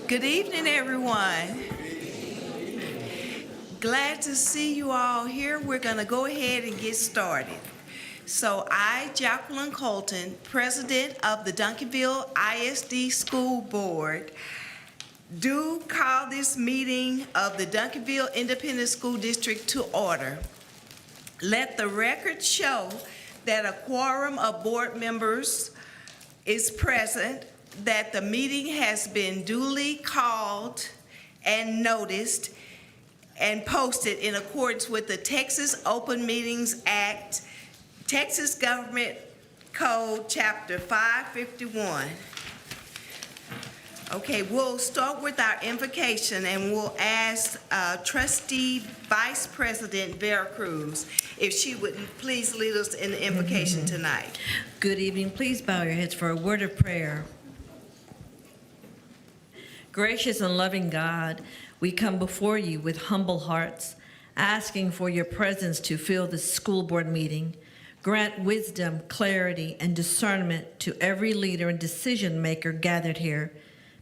Good evening, everyone. Glad to see you all here. We're going to go ahead and get started. So I, Jacqueline Colton, President of the Duncanville ISD School Board, do call this meeting of the Duncanville Independent School District to order. Let the record show that a quorum of board members is present, that the meeting has been duly called and noticed and posted in accordance with the Texas Open Meetings Act, Texas Government Code, Chapter 551. Okay, we'll start with our invocation, and we'll ask Trustee Vice President Vera Cruz if she would please lead us in the invocation tonight. Good evening. Please bow your heads for a word of prayer. Gracious and loving God, we come before you with humble hearts, asking for your presence to fill this school board meeting. Grant wisdom, clarity, and discernment to every leader and decision maker gathered here.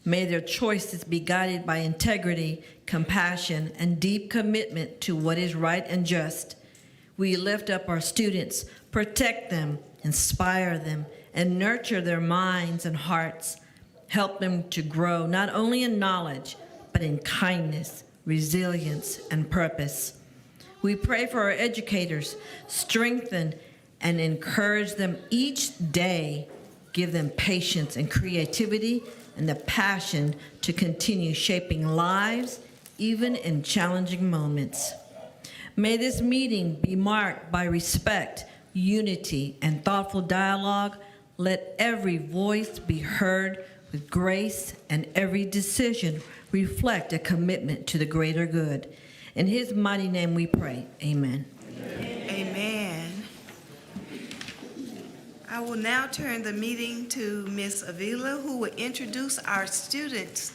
May their choices be guided by integrity, compassion, and deep commitment to what is right and just. We lift up our students, protect them, inspire them, and nurture their minds and hearts. Help them to grow not only in knowledge, but in kindness, resilience, and purpose. We pray for our educators, strengthen and encourage them each day. Give them patience and creativity and the passion to continue shaping lives, even in challenging moments. May this meeting be marked by respect, unity, and thoughtful dialogue. Let every voice be heard with grace, and every decision reflect a commitment to the greater good. In his mighty name we pray, amen. Amen. I will now turn the meeting to Ms. Avila, who will introduce our students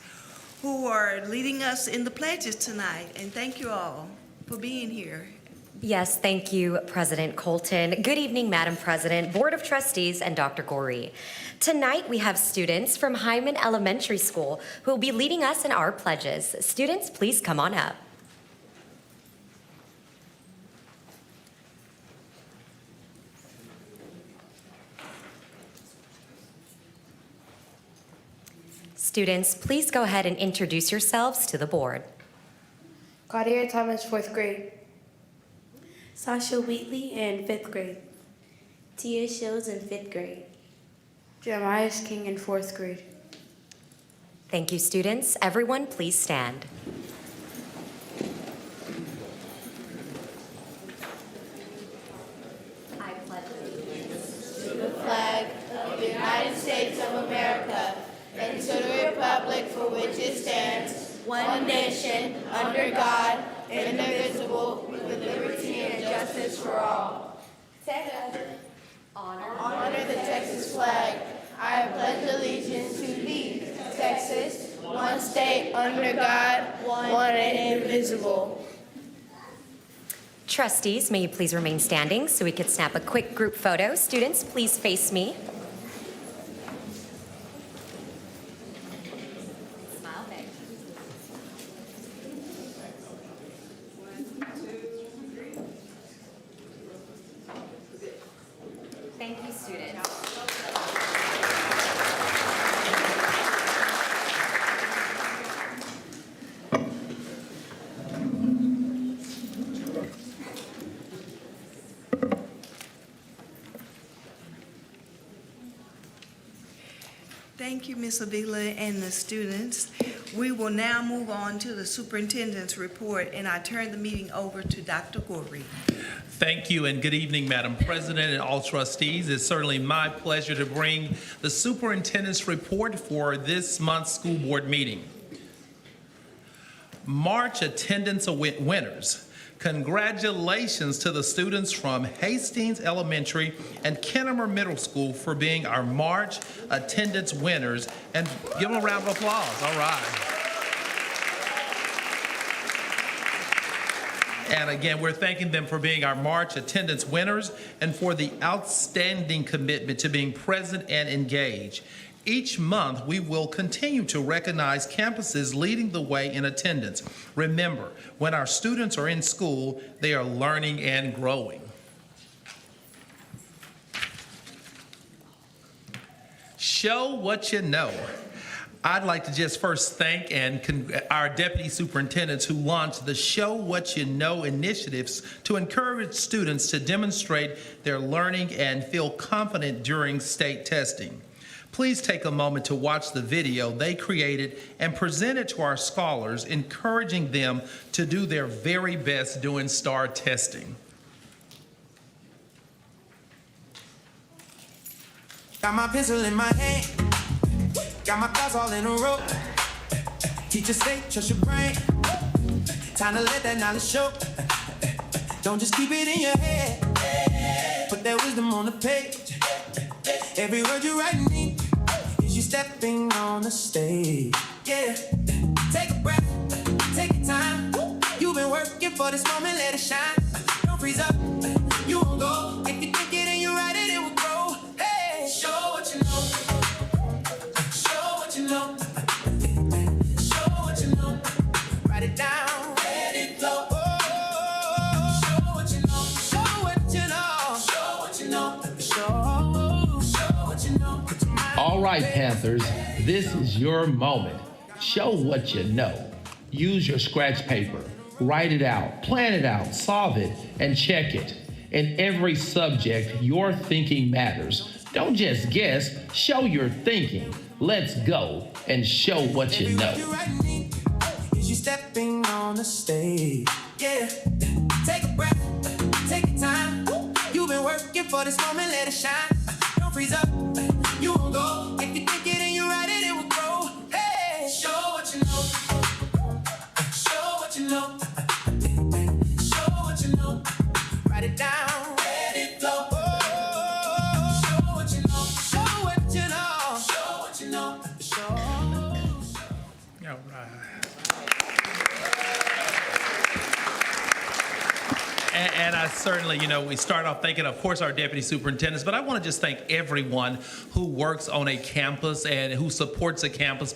who are leading us in the pledges tonight. And thank you all for being here. Yes, thank you, President Colton. Good evening, Madam President, Board of Trustees, and Dr. Gorey. Tonight, we have students from Hyman Elementary School who will be leading us in our pledges. Students, please come on up. Students, please go ahead and introduce yourselves to the board. Claudia Thomas, 4th grade. Sasha Wheatley in 5th grade. Tia Shields in 5th grade. Jeremiah King in 4th grade. Thank you, students. Everyone, please stand. I pledge allegiance to the flag of the United States of America and to the republic for which it stands, one nation, under God, indivisible, with liberty and justice for all. Honor the Texas flag. I pledge allegiance to thee, Texas, one state, under God, one and indivisible. Trustees, may you please remain standing so we could snap a quick group photo. Students, please face me. Smile big. Thank you, students. Thank you, Ms. Avila and the students. We will now move on to the superintendent's report, and I turn the meeting over to Dr. Gorey. Thank you, and good evening, Madam President and all trustees. It's certainly my pleasure to bring the superintendent's report for this month's school board meeting. March attendance winners. Congratulations to the students from Hastings Elementary and Kennemer Middle School for being our March attendance winners, and give them a round of applause. All right. And again, we're thanking them for being our March attendance winners and for the outstanding commitment to being present and engaged. Each month, we will continue to recognize campuses leading the way in attendance. Remember, when our students are in school, they are learning and growing. Show what you know. I'd like to just first thank our deputy superintendents who launched the Show What You Know initiatives to encourage students to demonstrate their learning and feel confident during state testing. Please take a moment to watch the video they created and present it to our scholars, encouraging them to do their very best during STAR testing. Got my pencil in my hand, got my thoughts all in a row. Teacher say, trust your brain, time to let that knowledge show. Don't just keep it in your head, put that wisdom on the page. Every word you write me is you stepping on the stage. Yeah, take a breath, take your time. You've been working for this moment, let it shine. Don't freeze up, you won't go. If you think it and you write it, it will grow. Hey, show what you know. Show what you know. Show what you know. Write it down, let it flow. Show what you know. Show what you know. Show what you know. Show what you know. All right, Panthers, this is your moment. Show what you know. Use your scratch paper. Write it out, plan it out, solve it, and check it. In every subject, your thinking matters. Don't just guess, show your thinking. Let's go and show what you know. Is you stepping on the stage? Yeah, take a breath, take your time. You've been working for this moment, let it shine. Don't freeze up, you won't go. If you think it and you write it, it will grow. Hey, show what you know. Show what you know. Show what you know. Write it down, let it flow. Show what you know. Show what you know. Show what you know. All right. And I certainly, we start off thanking, of course, our deputy superintendents, but I want to just thank everyone who works on a campus and who supports a campus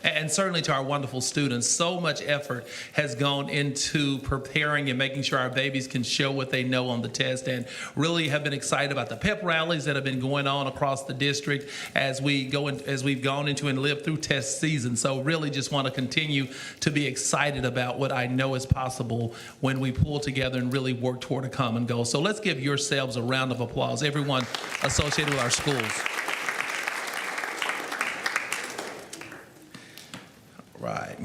and certainly to our wonderful students, so much effort has gone into preparing and making sure our babies can show what they know on the test, and really have been excited about the pep rallies that have been going on across the district as we've gone into and lived through test season. So really just want to continue to be excited about what I know is possible when we pull together and really work toward a common goal. So let's give yourselves a round of applause, everyone associated with our schools. Right.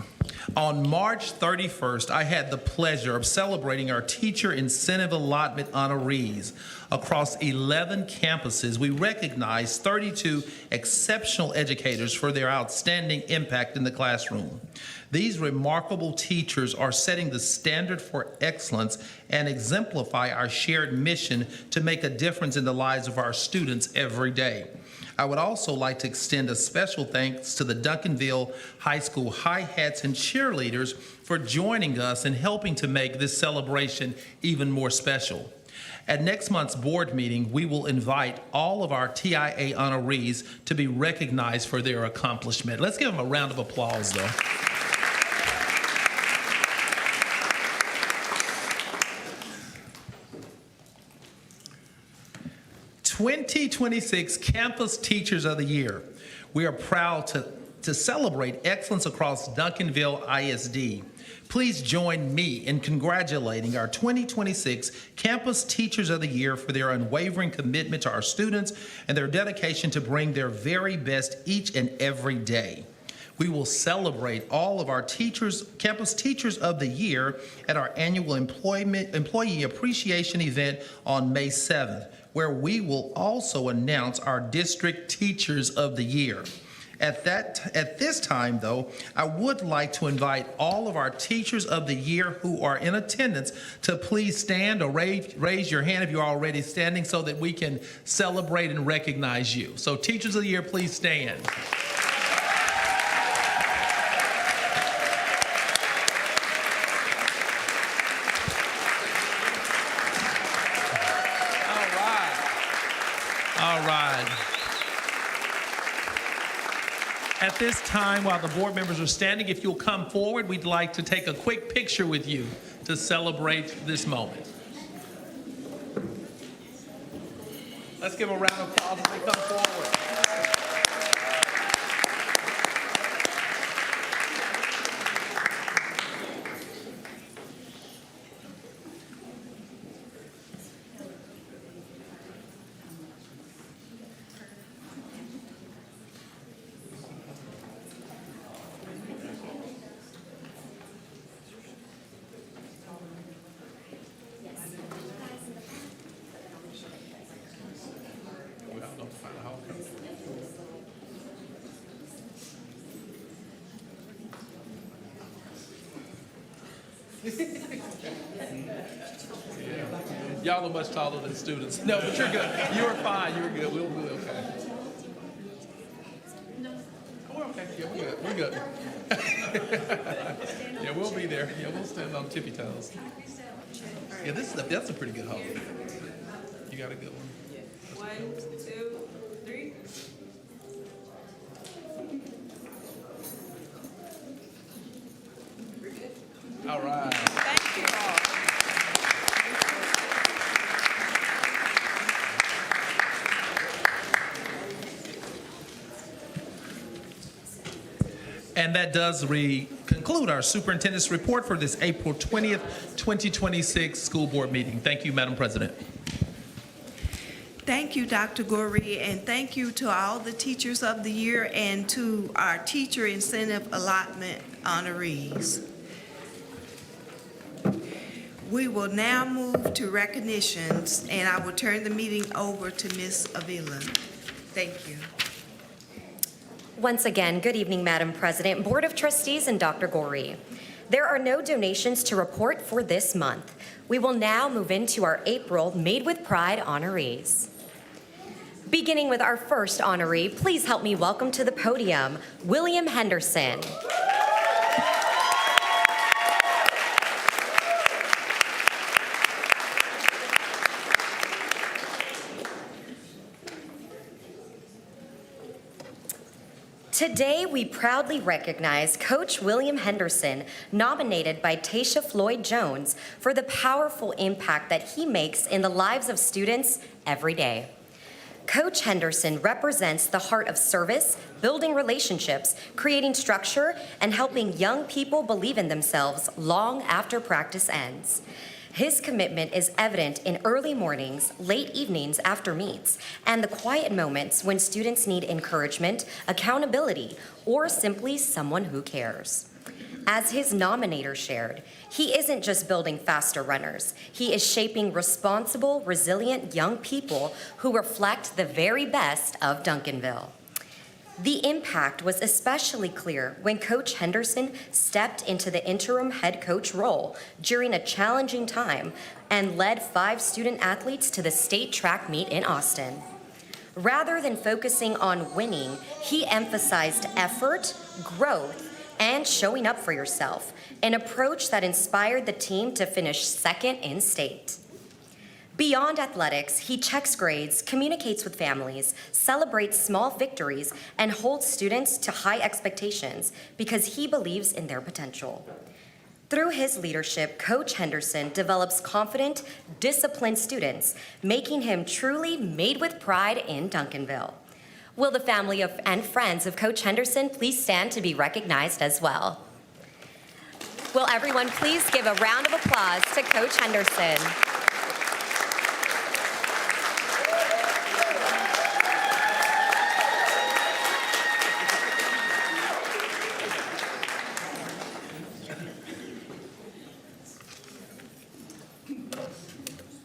On March 31st, I had the pleasure of celebrating our Teacher Incentive Allotment honorees. Across 11 campuses, we recognized 32 exceptional educators for their outstanding impact in the classroom. These remarkable teachers are setting the standard for excellence and exemplify our shared mission to make a difference in the lives of our students every day. I would also like to extend a special thanks to the Duncanville High School Hi-Hats and cheerleaders for joining us and helping to make this celebration even more special. At next month's board meeting, we will invite all of our TIA honorees to be recognized for their accomplishment. Let's give them a round of applause, though. 2026 Campus Teachers of the Year. We are proud to celebrate excellence across Duncanville ISD. Please join me in congratulating our 2026 Campus Teachers of the Year for their unwavering commitment to our students and their dedication to bring their very best each and every day. We will celebrate all of our Campus Teachers of the Year at our annual Employee Appreciation event on May 7th, where we will also announce our District Teachers of the Year. At this time, though, I would like to invite all of our Teachers of the Year who are in attendance to please stand or raise your hand if you're already standing so that we can celebrate and recognize you. So Teachers of the Year, please stand. All right. At this time, while the board members are standing, if you'll come forward, we'd like to take a quick picture with you to celebrate this moment. Let's give a round of applause as they come forward. Y'all are much taller than students. No, but you're good. You were fine. You were good. We'll be okay. Oh, we're okay. Yeah, we're good. We're good. Yeah, we'll be there. Yeah, we'll stand on tippy toes. Yeah, that's a pretty good hug. You got a good one. 1, 2, 3. All right. Thank you all. And that does conclude our superintendent's report for this April 20th, 2026 school board meeting. Thank you, Madam President. Thank you, Dr. Goree, and thank you to all the teachers of the year and to our teacher incentive allotment honorees. We will now move to recognitions, and I will turn the meeting over to Ms. Avila. Thank you. Once again, good evening, Madam President, Board of Trustees, and Dr. Goree. There are no donations to report for this month. We will now move into our April Made with Pride honorees. Beginning with our first honoree, please help me welcome to the podium, William Henderson. Today, we proudly recognize Coach William Henderson, nominated by Tasha Floyd-Jones, for the powerful impact that he makes in the lives of students every day. Coach Henderson represents the heart of service, building relationships, creating structure, and helping young people believe in themselves long after practice ends. His commitment is evident in early mornings, late evenings after meets, and the quiet moments when students need encouragement, accountability, or simply someone who cares. As his nominator shared, he isn't just building faster runners. He is shaping responsible, resilient young people who reflect the very best of Duncanville. The impact was especially clear when Coach Henderson stepped into the interim head coach role during a challenging time and led 5 student athletes to the state track meet in Austin. Rather than focusing on winning, he emphasized effort, growth, and showing up for yourself, an approach that inspired the team to finish second in state. Beyond athletics, he checks grades, communicates with families, celebrates small victories, and holds students to high expectations because he believes in their potential. Through his leadership, Coach Henderson develops confident, disciplined students, making him truly made with pride in Duncanville. Will the family and friends of Coach Henderson please stand to be recognized as well? Will everyone please give a round of applause to Coach Henderson?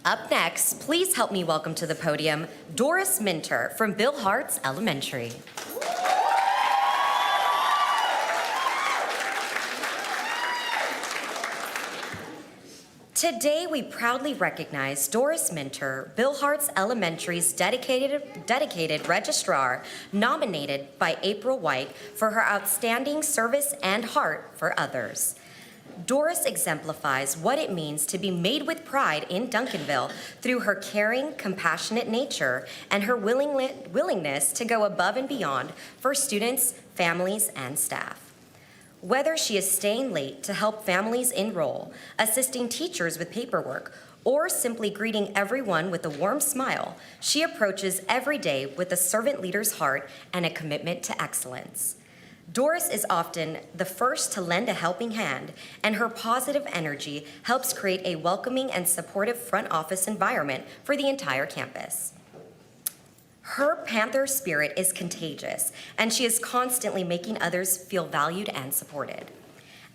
Up next, please help me welcome to the podium Doris Minter from Bill Hart's Elementary. Today, we proudly recognize Doris Minter, Bill Hart's Elementary's dedicated registrar, nominated by April White for her outstanding service and heart for others. Doris exemplifies what it means to be made with pride in Duncanville through her caring, compassionate nature and her willingness to go above and beyond for students, families, and staff. Whether she is staying late to help families enroll, assisting teachers with paperwork, or simply greeting everyone with a warm smile, she approaches every day with a servant leader's heart and a commitment to excellence. Doris is often the first to lend a helping hand, and her positive energy helps create a welcoming and supportive front office environment for the entire campus. Her Panther spirit is contagious, and she is constantly making others feel valued and supported.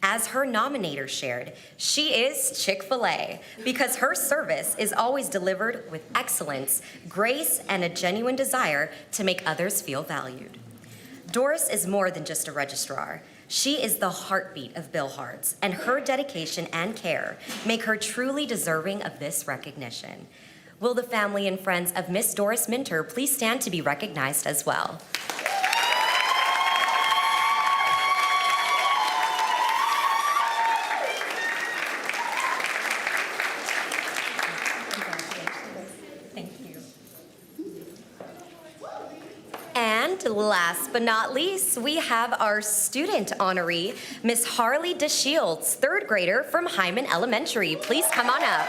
As her nominator shared, she is Chick-fil-A because her service is always delivered with excellence, grace, and a genuine desire to make others feel valued. Doris is more than just a registrar. She is the heartbeat of Bill Hart's, and her dedication and care make her truly deserving of this recognition. Will the family and friends of Miss Doris Minter please stand to be recognized as well? And last but not least, we have our student honoree, Miss Harley DeShields, third grader from Hyman Elementary. Please come on up.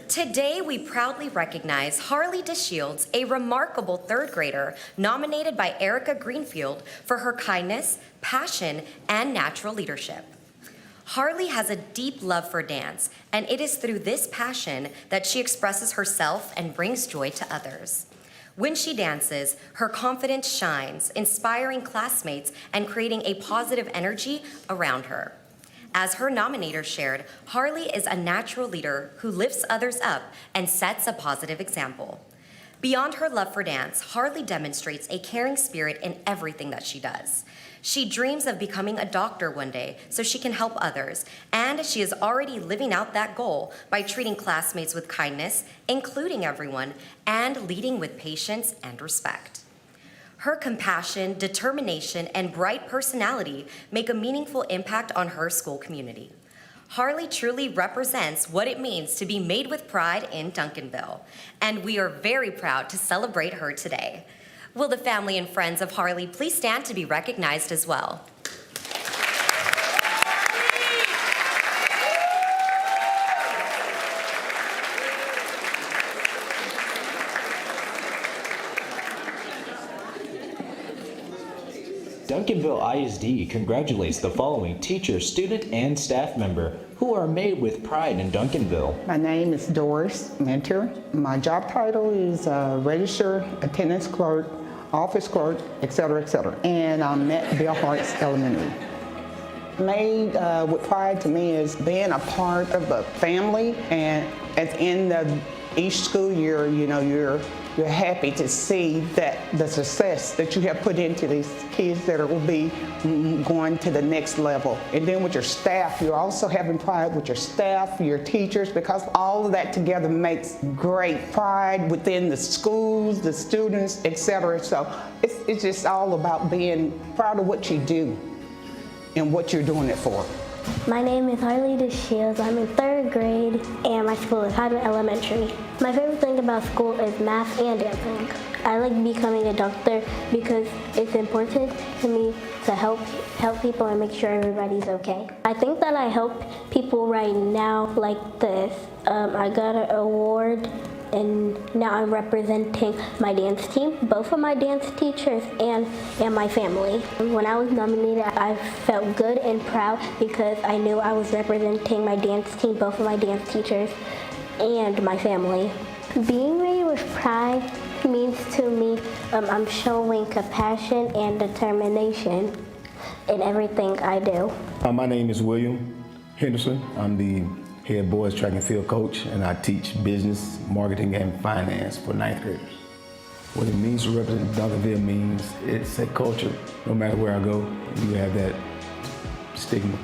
Today, we proudly recognize Harley DeShields, a remarkable third grader nominated by Erica Greenfield for her kindness, passion, and natural leadership. Harley has a deep love for dance, and it is through this passion that she expresses herself and brings joy to others. When she dances, her confidence shines, inspiring classmates and creating a positive energy around her. As her nominator shared, Harley is a natural leader who lifts others up and sets a positive example. Beyond her love for dance, Harley demonstrates a caring spirit in everything that she does. She dreams of becoming a doctor one day so she can help others, and she is already living out that goal by treating classmates with kindness, including everyone, and leading with patience and respect. Her compassion, determination, and bright personality make a meaningful impact on her school community. Harley truly represents what it means to be made with pride in Duncanville, and we are very proud to celebrate her today. Will the family and friends of Harley please stand to be recognized as well? Duncanville ISD congratulates the following teacher, student, and staff member who are made with pride in Duncanville. My name is Doris Minter. My job title is registered attendance clerk, office clerk, etc., etc. And I'm at Bill Hart's Elementary. Made with pride to me is being a part of a family, and at the end of each school year, you know, you're happy to see that the success that you have put into these kids that will be going to the next level. And then with your staff, you're also having pride with your staff, your teachers, because all of that together makes great pride within the schools, the students, etc. So it's just all about being proud of what you do and what you're doing it for. My name is Harley DeShields. I'm in third grade, and my school is Hyman Elementary. My favorite thing about school is math and dancing. I like becoming a doctor because it's important to me to help people and make sure everybody's okay. I think that I help people right now like this. I got an award, and now I'm representing my dance team, both of my dance teachers and my family. When I was nominated, I felt good and proud because I knew I was representing my dance team, both of my dance teachers, and my family. Being made with pride means to me I'm showing compassion and determination in everything I do. My name is William Henderson. I'm the head boys track and field coach, and I teach business, marketing, and finance for ninth graders. What it means to represent Duncanville means it's a culture. No matter where I go, you have that stigma.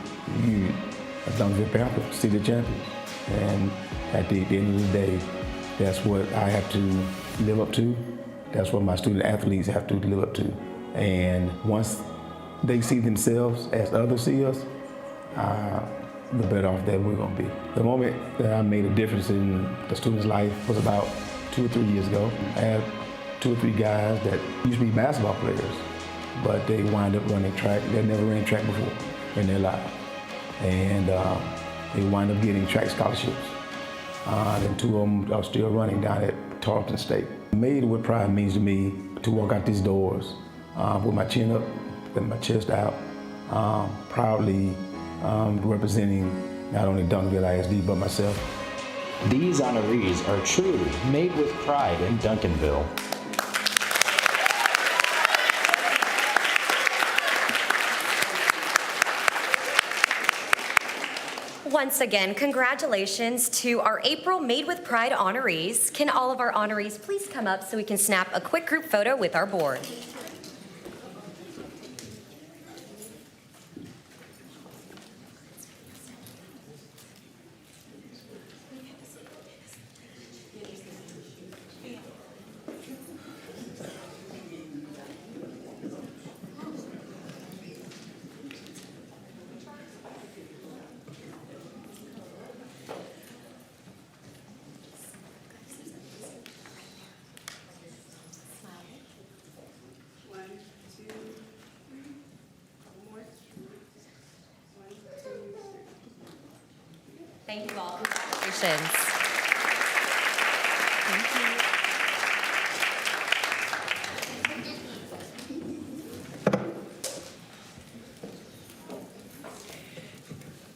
You a Duncanville Panther, city champions. And at the end of the day, that's what I have to live up to. That's what my student athletes have to live up to. And once they see themselves as others see us, the better off that we're going to be. The moment that I made a difference in the student's life was about 2 or 3 years ago. I had 2 or 3 guys that used to be basketball players, but they wind up running track. They never ran track before in their life. And they wind up getting track scholarships. And 2 of them are still running down at Tarleton State. Made with pride means to me to walk out these doors with my chin up and my chest out, proudly representing not only Duncanville ISD, but myself. These honorees are truly made with pride in Duncanville. Once again, congratulations to our April Made with Pride honorees. Can all of our honorees please come up so we can snap a quick group photo with our board? Thank you all. Congratulations. Thank you.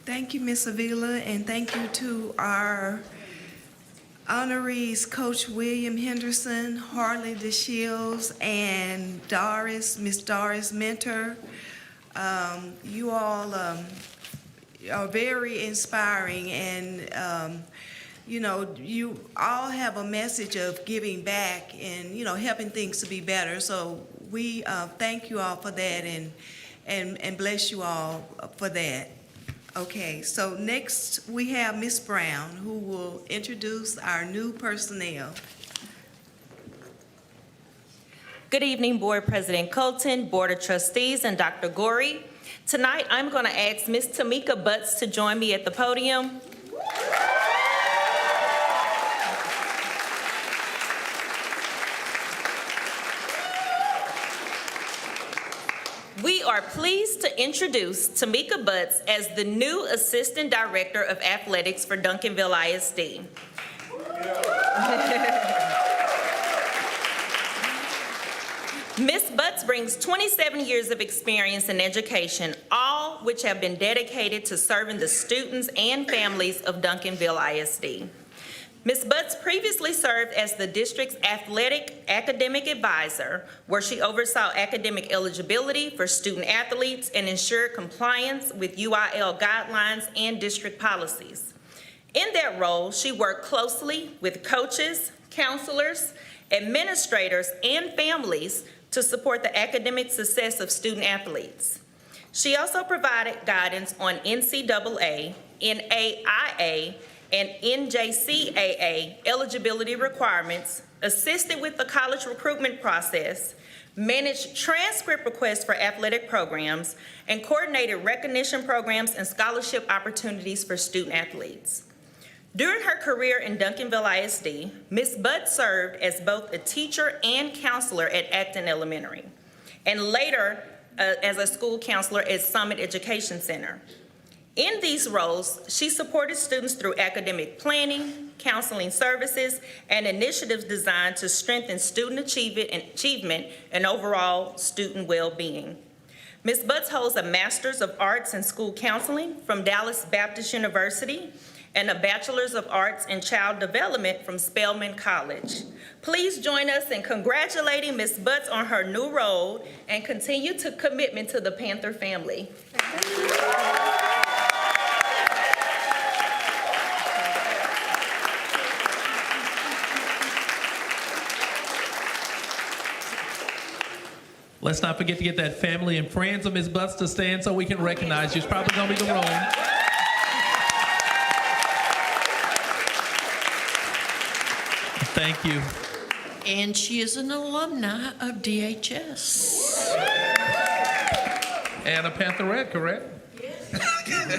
Thank you, Ms. Avila, and thank you to our honorees, Coach William Henderson, Harley DeShields, and Miss Doris Mentor. You all are very inspiring, and you all have a message of giving back and helping things to be better. So we thank you all for that and bless you all for that. Okay, so next we have Ms. Brown, who will introduce our new personnel. Good evening, Board President Colton, Board of Trustees, and Dr. Gorey. Tonight, I'm going to ask Ms. Tamika Butts to join me at the podium. We are pleased to introduce Tamika Butts as the new Assistant Director of Athletics for Duncanville ISD. Ms. Butts brings 27 years of experience in education, all which have been dedicated to serving the students and families of Duncanville ISD. Ms. Butts previously served as the district's athletic academic advisor, where she oversaw academic eligibility for student athletes and ensured compliance with UIL guidelines and district policies. In that role, she worked closely with coaches, counselors, administrators, and families to support the academic success of student athletes. She also provided guidance on NCAA, NAIA, and NJCAA eligibility requirements, assisted with the college recruitment process, managed transcript requests for athletic programs, and coordinated recognition programs and scholarship opportunities for student athletes. During her career in Duncanville ISD, Ms. Butts served as both a teacher and counselor at Acton Elementary, and later as a school counselor at Summit Education Center. In these roles, she supported students through academic planning, counseling services, and initiatives designed to strengthen student achievement and overall student well-being. Ms. Butts holds a Master's of Arts in School Counseling from Dallas Baptist University and a Bachelor's of Arts in Child Development from Spelman College. Please join us in congratulating Ms. Butts on her new role and continue to commitment to the Panther family. Let's not forget to get that family and friends of Ms. Butts to stand so we can recognize you. It's probably going to be the room. Thank you. And she is an alumni of DHS. And a Pantherette, correct?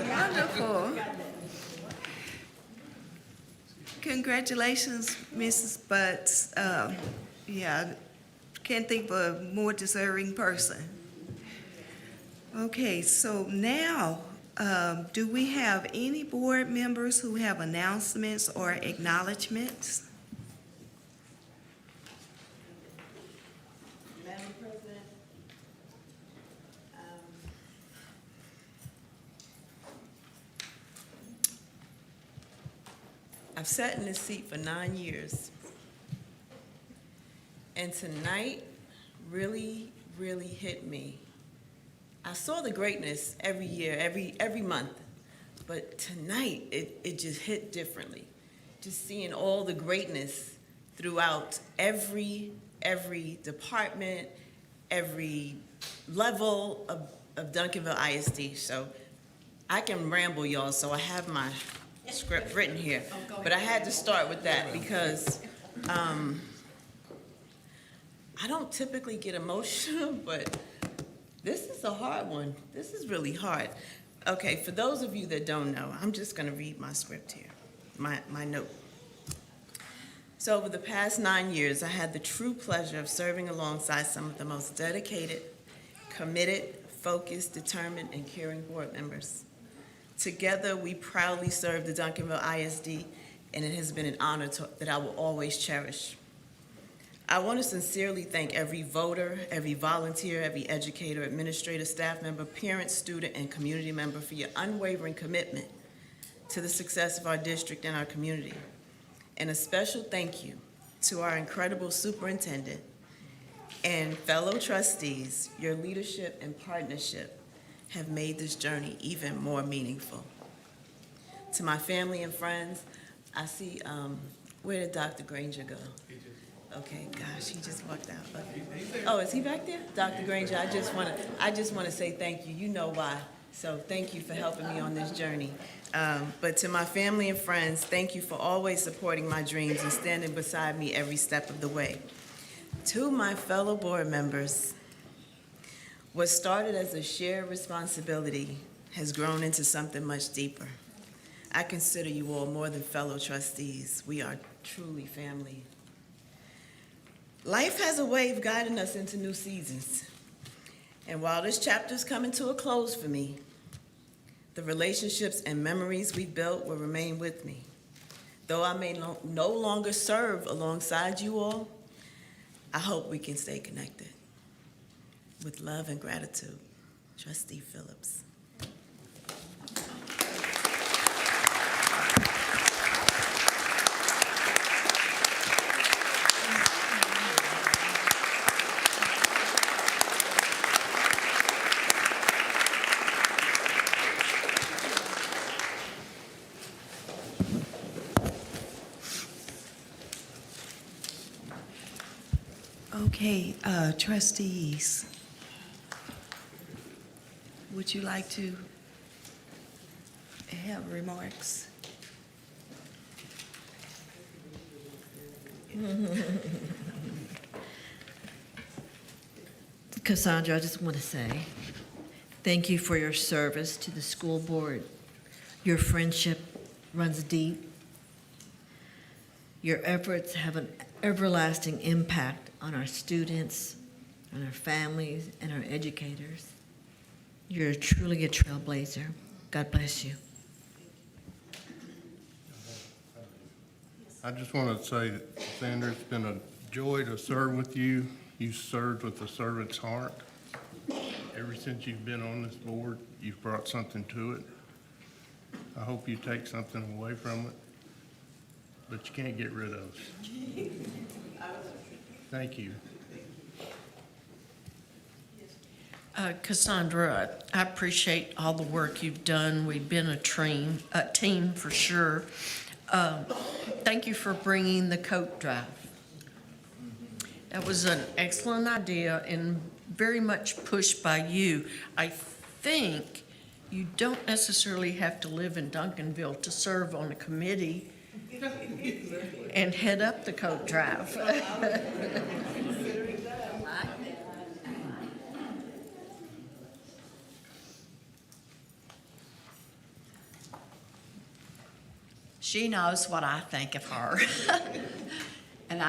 Wonderful. Congratulations, Mrs. Butts. Yeah, can't think of a more deserving person. Okay, so now, do we have any board members who have announcements or acknowledgements? Madam President, I've sat in this seat for 9 years. And tonight really, really hit me. I saw the greatness every year, every month, but tonight it just hit differently. Just seeing all the greatness throughout every department, every level of Duncanville ISD. So I can ramble, y'all, so I have my script written here. But I had to start with that because I don't typically get emotional, but this is a hard one. This is really hard. Okay, for those of you that don't know, I'm just gonna read my script here, my note. So over the past 9 years, I had the true pleasure of serving alongside some of the most dedicated, committed, focused, determined, and caring board members. Together, we proudly serve the Duncanville ISD, and it has been an honor that I will always cherish. I want to sincerely thank every voter, every volunteer, every educator, administrator, staff member, parent, student, and community member for your unwavering commitment to the success of our district and our community. And a special thank you to our incredible superintendent and fellow trustees. Your leadership and partnership have made this journey even more meaningful. To my family and friends, I see, where did Dr. Granger go? Okay, gosh, he just walked out. Okay. Oh, is he back there? Dr. Granger, I just want to say thank you. You know why. So thank you for helping me on this journey. But to my family and friends, thank you for always supporting my dreams and standing beside me every step of the way. To my fellow board members, what started as a shared responsibility has grown into something much deeper. I consider you all more than fellow trustees. We are truly family. Life has a way of guiding us into new seasons. And while this chapter is coming to a close for me, the relationships and memories we built will remain with me. Though I may no longer serve alongside you all, I hope we can stay connected. With love and gratitude, Trustee Phillips. Okay, trustees, would you like to have remarks? Cassandra, I just want to say thank you for your service to the school board. Your friendship runs deep. Your efforts have an everlasting impact on our students, on our families, and our educators. You're truly a trailblazer. God bless you. I just want to say, Sandra, it's been a joy to serve with you. You served with a servant's heart. Ever since you've been on this board, you've brought something to it. I hope you take something away from it, but you can't get rid of it. Thank you. Cassandra, I appreciate all the work you've done. We've been a team for sure. Thank you for bringing the coat drive. That was an excellent idea and very much pushed by you. I think you don't necessarily have to live in Duncanville to serve on a committee. and head up the coat drive. She knows what I think of her. And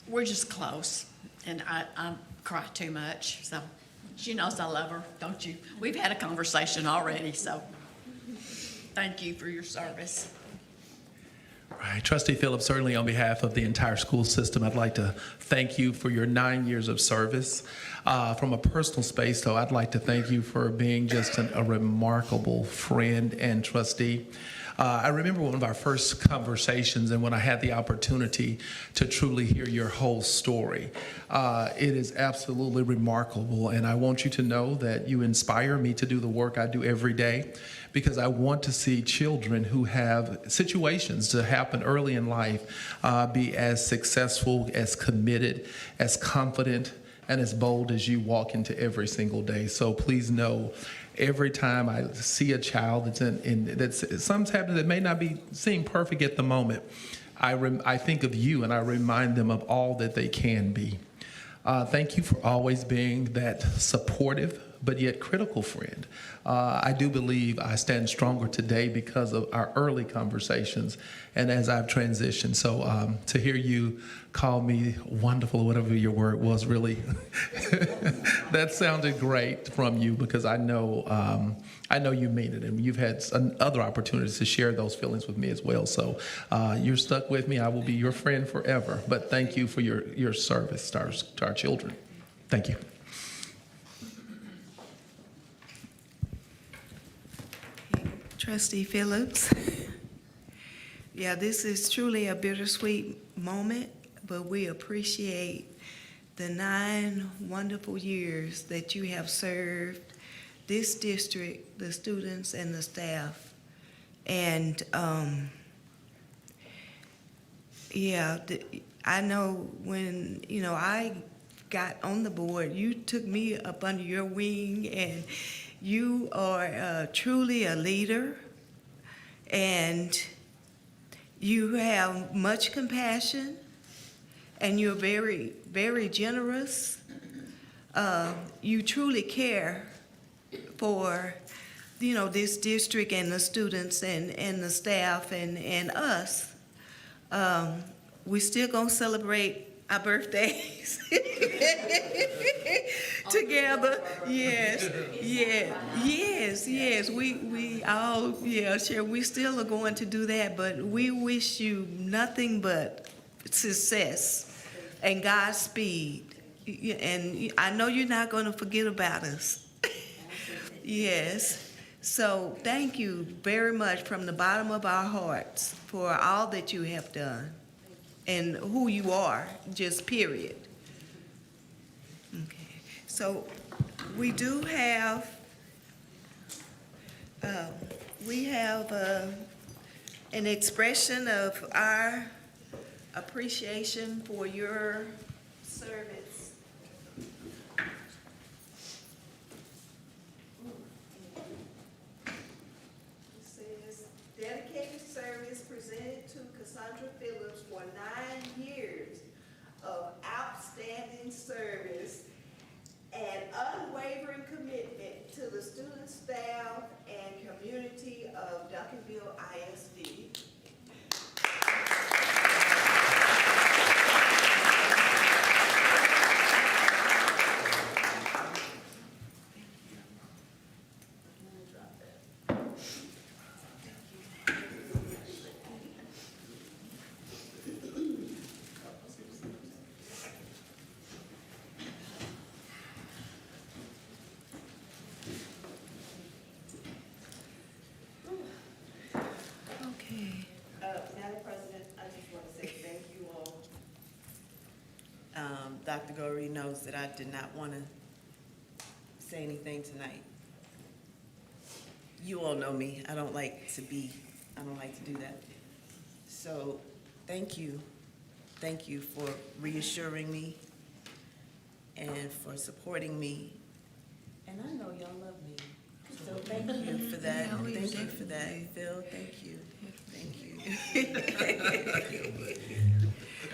we're just close, and I cry too much, so she knows I love her, don't you? We've had a conversation already, so thank you for your service. Right. Trustee Phillips, certainly on behalf of the entire school system, I'd like to thank you for your 9 years of service. From a personal space, though, I'd like to thank you for being just a remarkable friend and trustee. I remember one of our first conversations and when I had the opportunity to truly hear your whole story. It is absolutely remarkable, and I want you to know that you inspire me to do the work I do every day, because I want to see children who have situations to happen early in life be as successful, as committed, as confident, and as bold as you walk into every single day. So please know, every time I see a child that's something's happening that may not seem perfect at the moment, I think of you and I remind them of all that they can be. Thank you for always being that supportive but yet critical friend. I do believe I stand stronger today because of our early conversations and as I've transitioned. So to hear you call me wonderful, whatever your word was, really, that sounded great from you, because I know you mean it, and you've had other opportunities to share those feelings with me as well. So you're stuck with me. I will be your friend forever. But thank you for your service to our children. Thank you. Trustee Phillips. Yeah, this is truly a bittersweet moment, but we appreciate the 9 wonderful years that you have served this district, the students and the staff. And I know when, I got on the board, you took me up under your wing, and you are truly a leader, and you have much compassion, and you're very, very generous. You truly care for, this district and the students and the staff and us. We're still gonna celebrate our birthdays together. Yes. We all, sure, we still are going to do that, but we wish you nothing but success and Godspeed. And I know you're not going to forget about us. Yes. So thank you very much from the bottom of our hearts for all that you have done and who you are, just period. Okay. So we do have, an expression of our appreciation for your service. It says, dedicated service presented to Cassandra Phillips for 9 years of outstanding service and unwavering commitment to the student, staff, and community of Duncanville ISD. Madam President, I just want to say thank you all. Dr. Goree knows that I did not want to say anything tonight. You all know me. I don't like to do that. So thank you. Thank you for reassuring me and for supporting me. And I know y'all love me. So thank you for that. Thank you for that, Phil. Thank you. Thank you.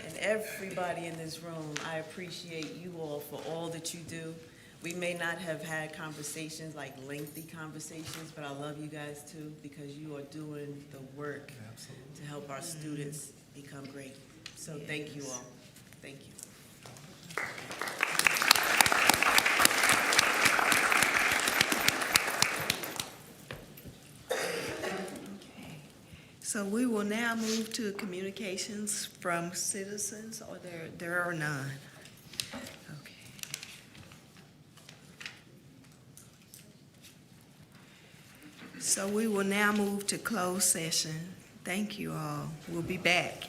And everybody in this room, I appreciate you all for all that you do. We may not have had conversations, like lengthy conversations, but I love you guys too, because you are doing the work to help our students become great. So thank you all. Thank you. So we will now move to communications from citizens, or there are none. Okay. So we will now move to closed session. Thank you all. We'll be back.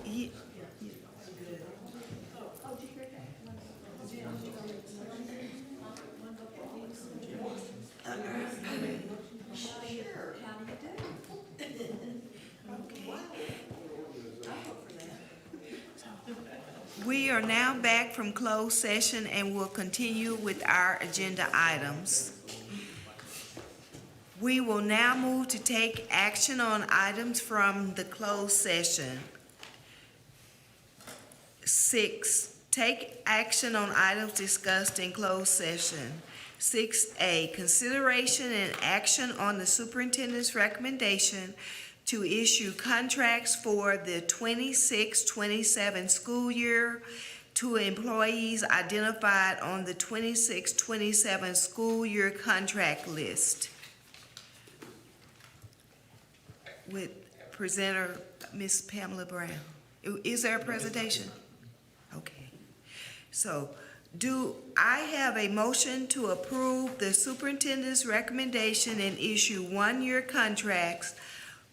Ye- We are now back from closed session and will continue with our agenda items. We will now move to take action on items from the closed session. 6, take action on items discussed in closed session. 6A, consideration and action on the superintendent's recommendation to issue contracts for the 26-27 school year to employees identified on the 26-27 school year contract list. With presenter, Ms. Pamela Brown. Is there a presentation? Okay. So, do I have a motion to approve the superintendent's recommendation and issue one-year contracts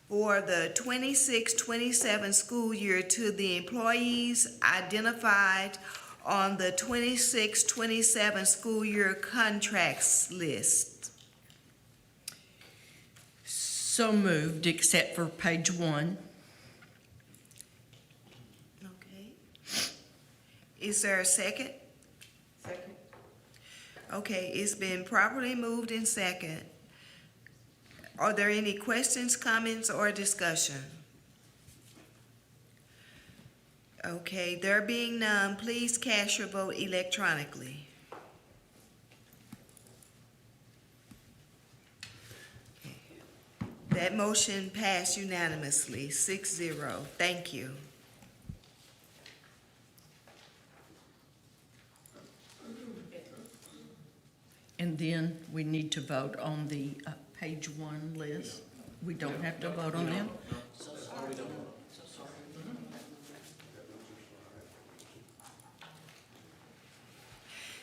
for the 26-27 school year to the employees identified on the 26-27 school year contracts list? So moved, except for page 1. Okay. Is there a second? Second. Okay, it's been properly moved in second. Are there any questions, comments, or discussion? Okay, there being none, please cast your vote electronically. Okay. That motion passed unanimously, 6-0. Thank you. And then we need to vote on the page 1 list. We don't have to vote on them?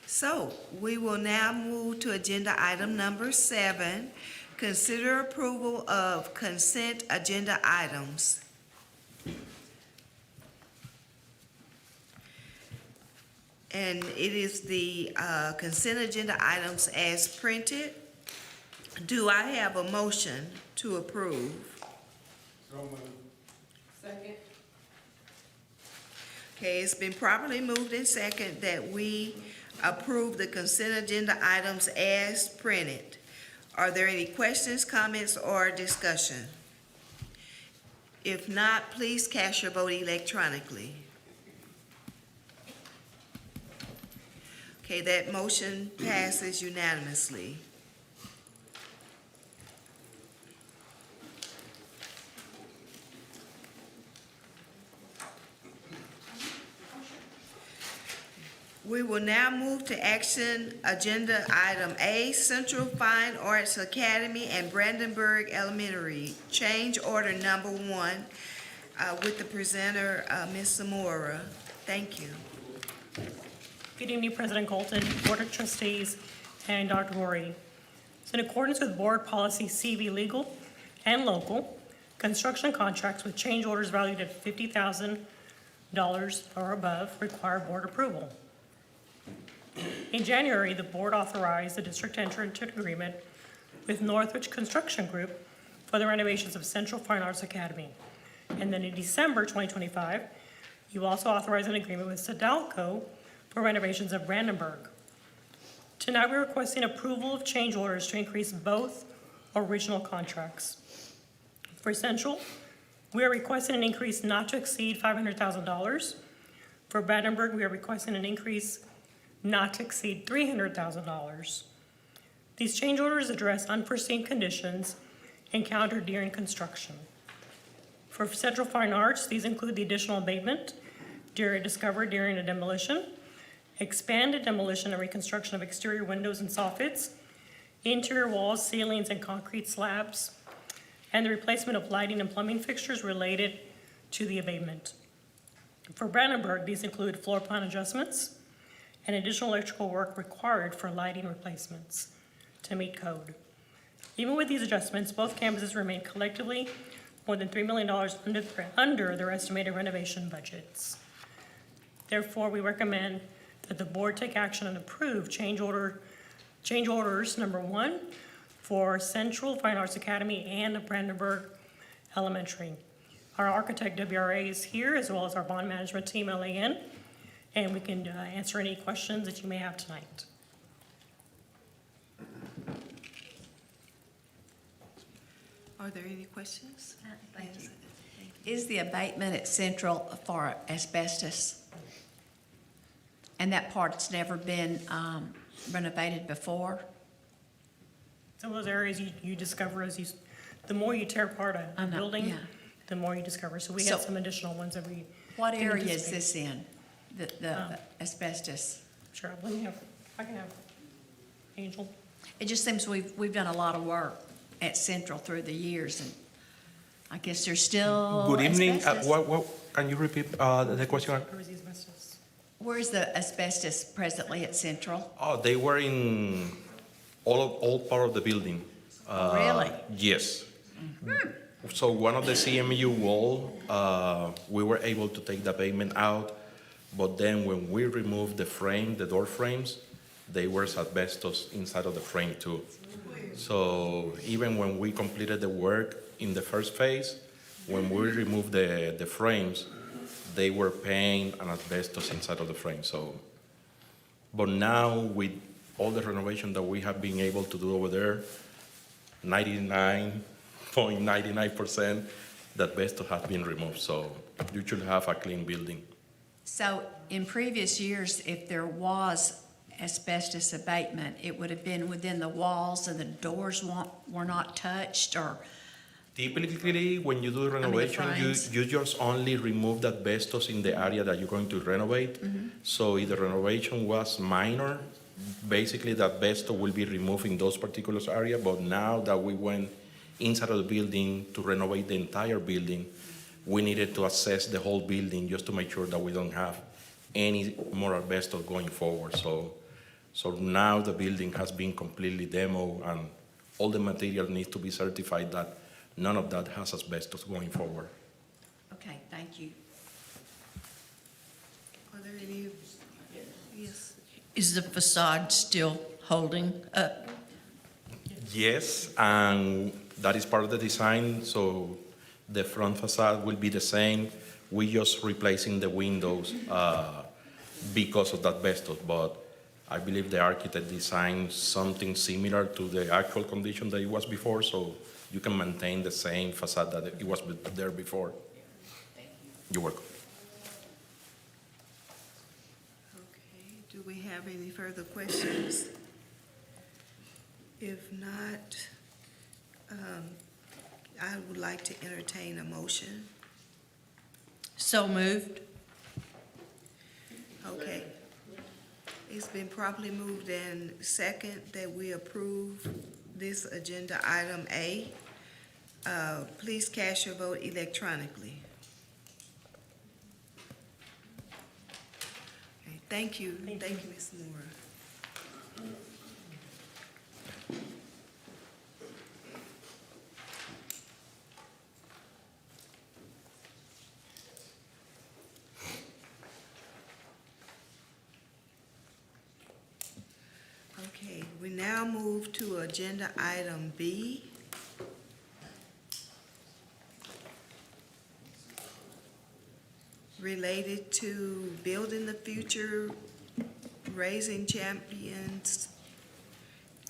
So, we will now move to agenda item number 7, consider approval of consent agenda items. And it is the consent agenda items as printed. Do I have a motion to approve? So moved. Second. Okay, it's been properly moved in second that we approve the consent agenda items as printed. Are there any questions, comments, or discussion? If not, please cast your vote electronically. Okay, that motion passes unanimously. We will now move to action agenda item A, Central Fine Arts Academy and Brandenburg Elementary, change order number 1, with the presenter, Ms. Zamora. Thank you. Good evening, President Colton, Board of Trustees, and Dr. Gorey. So in accordance with Board Policy CV Legal and Local, construction contracts with change orders valued at $50,000 or above require board approval. In January, the board authorized the district to enter into an agreement with Northridge Construction Group for the renovations of Central Fine Arts Academy. And then in December 2025, you also authorized an agreement with Sedalco for renovations of Brandenburg. Tonight, we're requesting approval of change orders to increase both original contracts. For Central, we are requesting an increase not to exceed $500,000. For Brandenburg, we are requesting an increase not to exceed $300,000. These change orders address unforeseen conditions encountered during construction. For Central Fine Arts, these include the additional abatement discovered during a demolition, expanded demolition and reconstruction of exterior windows and soffits, interior walls, ceilings, and concrete slabs, and the replacement of lighting and plumbing fixtures related to the abatement. For Brandenburg, these include floor plan adjustments and additional electrical work required for lighting replacements to meet code. Even with these adjustments, both campuses remain collectively more than $3 million under their estimated renovation budgets. Therefore, we recommend that the board take action and approve change orders number 1 for Central Fine Arts Academy and Brandenburg Elementary. Our architect WRA is here, as well as our bond management team, LAN, and we can answer any questions that you may have tonight. Are there any questions? Thank you. Is the abatement at Central for asbestos? And that part's never been renovated before? Some of those areas you discover the more you tear apart a building, yeah. the more you discover. So we have some additional ones that we. What didn't area is anticipate. this in, the asbestos? Sure, I can have Angel. It just seems we've done a lot of work at Central through the years, and I guess there's still Good evening. asbestos. What, can you repeat the question? Where is the asbestos? Where's the asbestos presently at Central? Oh, they were in all part of the building. Really? Yes. So one of the CMU wall, we were able to take the pavement out, but then when we removed the frame, the door frames, they were asbestos inside of the frame too. So even when we completed the work in the first phase, when we removed the frames, they were paint and asbestos inside of the frame. So, but now with all the renovation that we have been able to do over there, 99.99% the asbestos has been removed. So you should have a clean building. So in previous years, if there was asbestos abatement, it would have been within the walls and the doors were not touched, or? Typically, when you do renovation, you just only remove the asbestos in the area that you're going to renovate. So if the renovation was minor, basically the asbestos will be removed in those particular areas. But now that we went inside of the building to renovate the entire building, we needed to assess the whole building just to make sure that we don't have any more asbestos going forward. So now the building has been completely demoed, and all the material needs to be certified that none of that has asbestos going forward. Okay, thank you. Are there any? Yes. Is the facade still holding up? Yes, and that is part of the design, so the front facade will be the same. We just replacing the windows because of that asbestos, but I believe the architect designed something similar to the actual condition that it was before, so you can maintain the same facade that it was there before. You're welcome. Okay, do we have any further questions? If not, I would like to entertain a motion. So moved. Okay. It's been properly moved and second that we approve this agenda item A. Please cast your vote electronically. Okay, thank you. Thank you, Ms. Moore. Okay, we now move to agenda item B. Related to building the future, raising champions,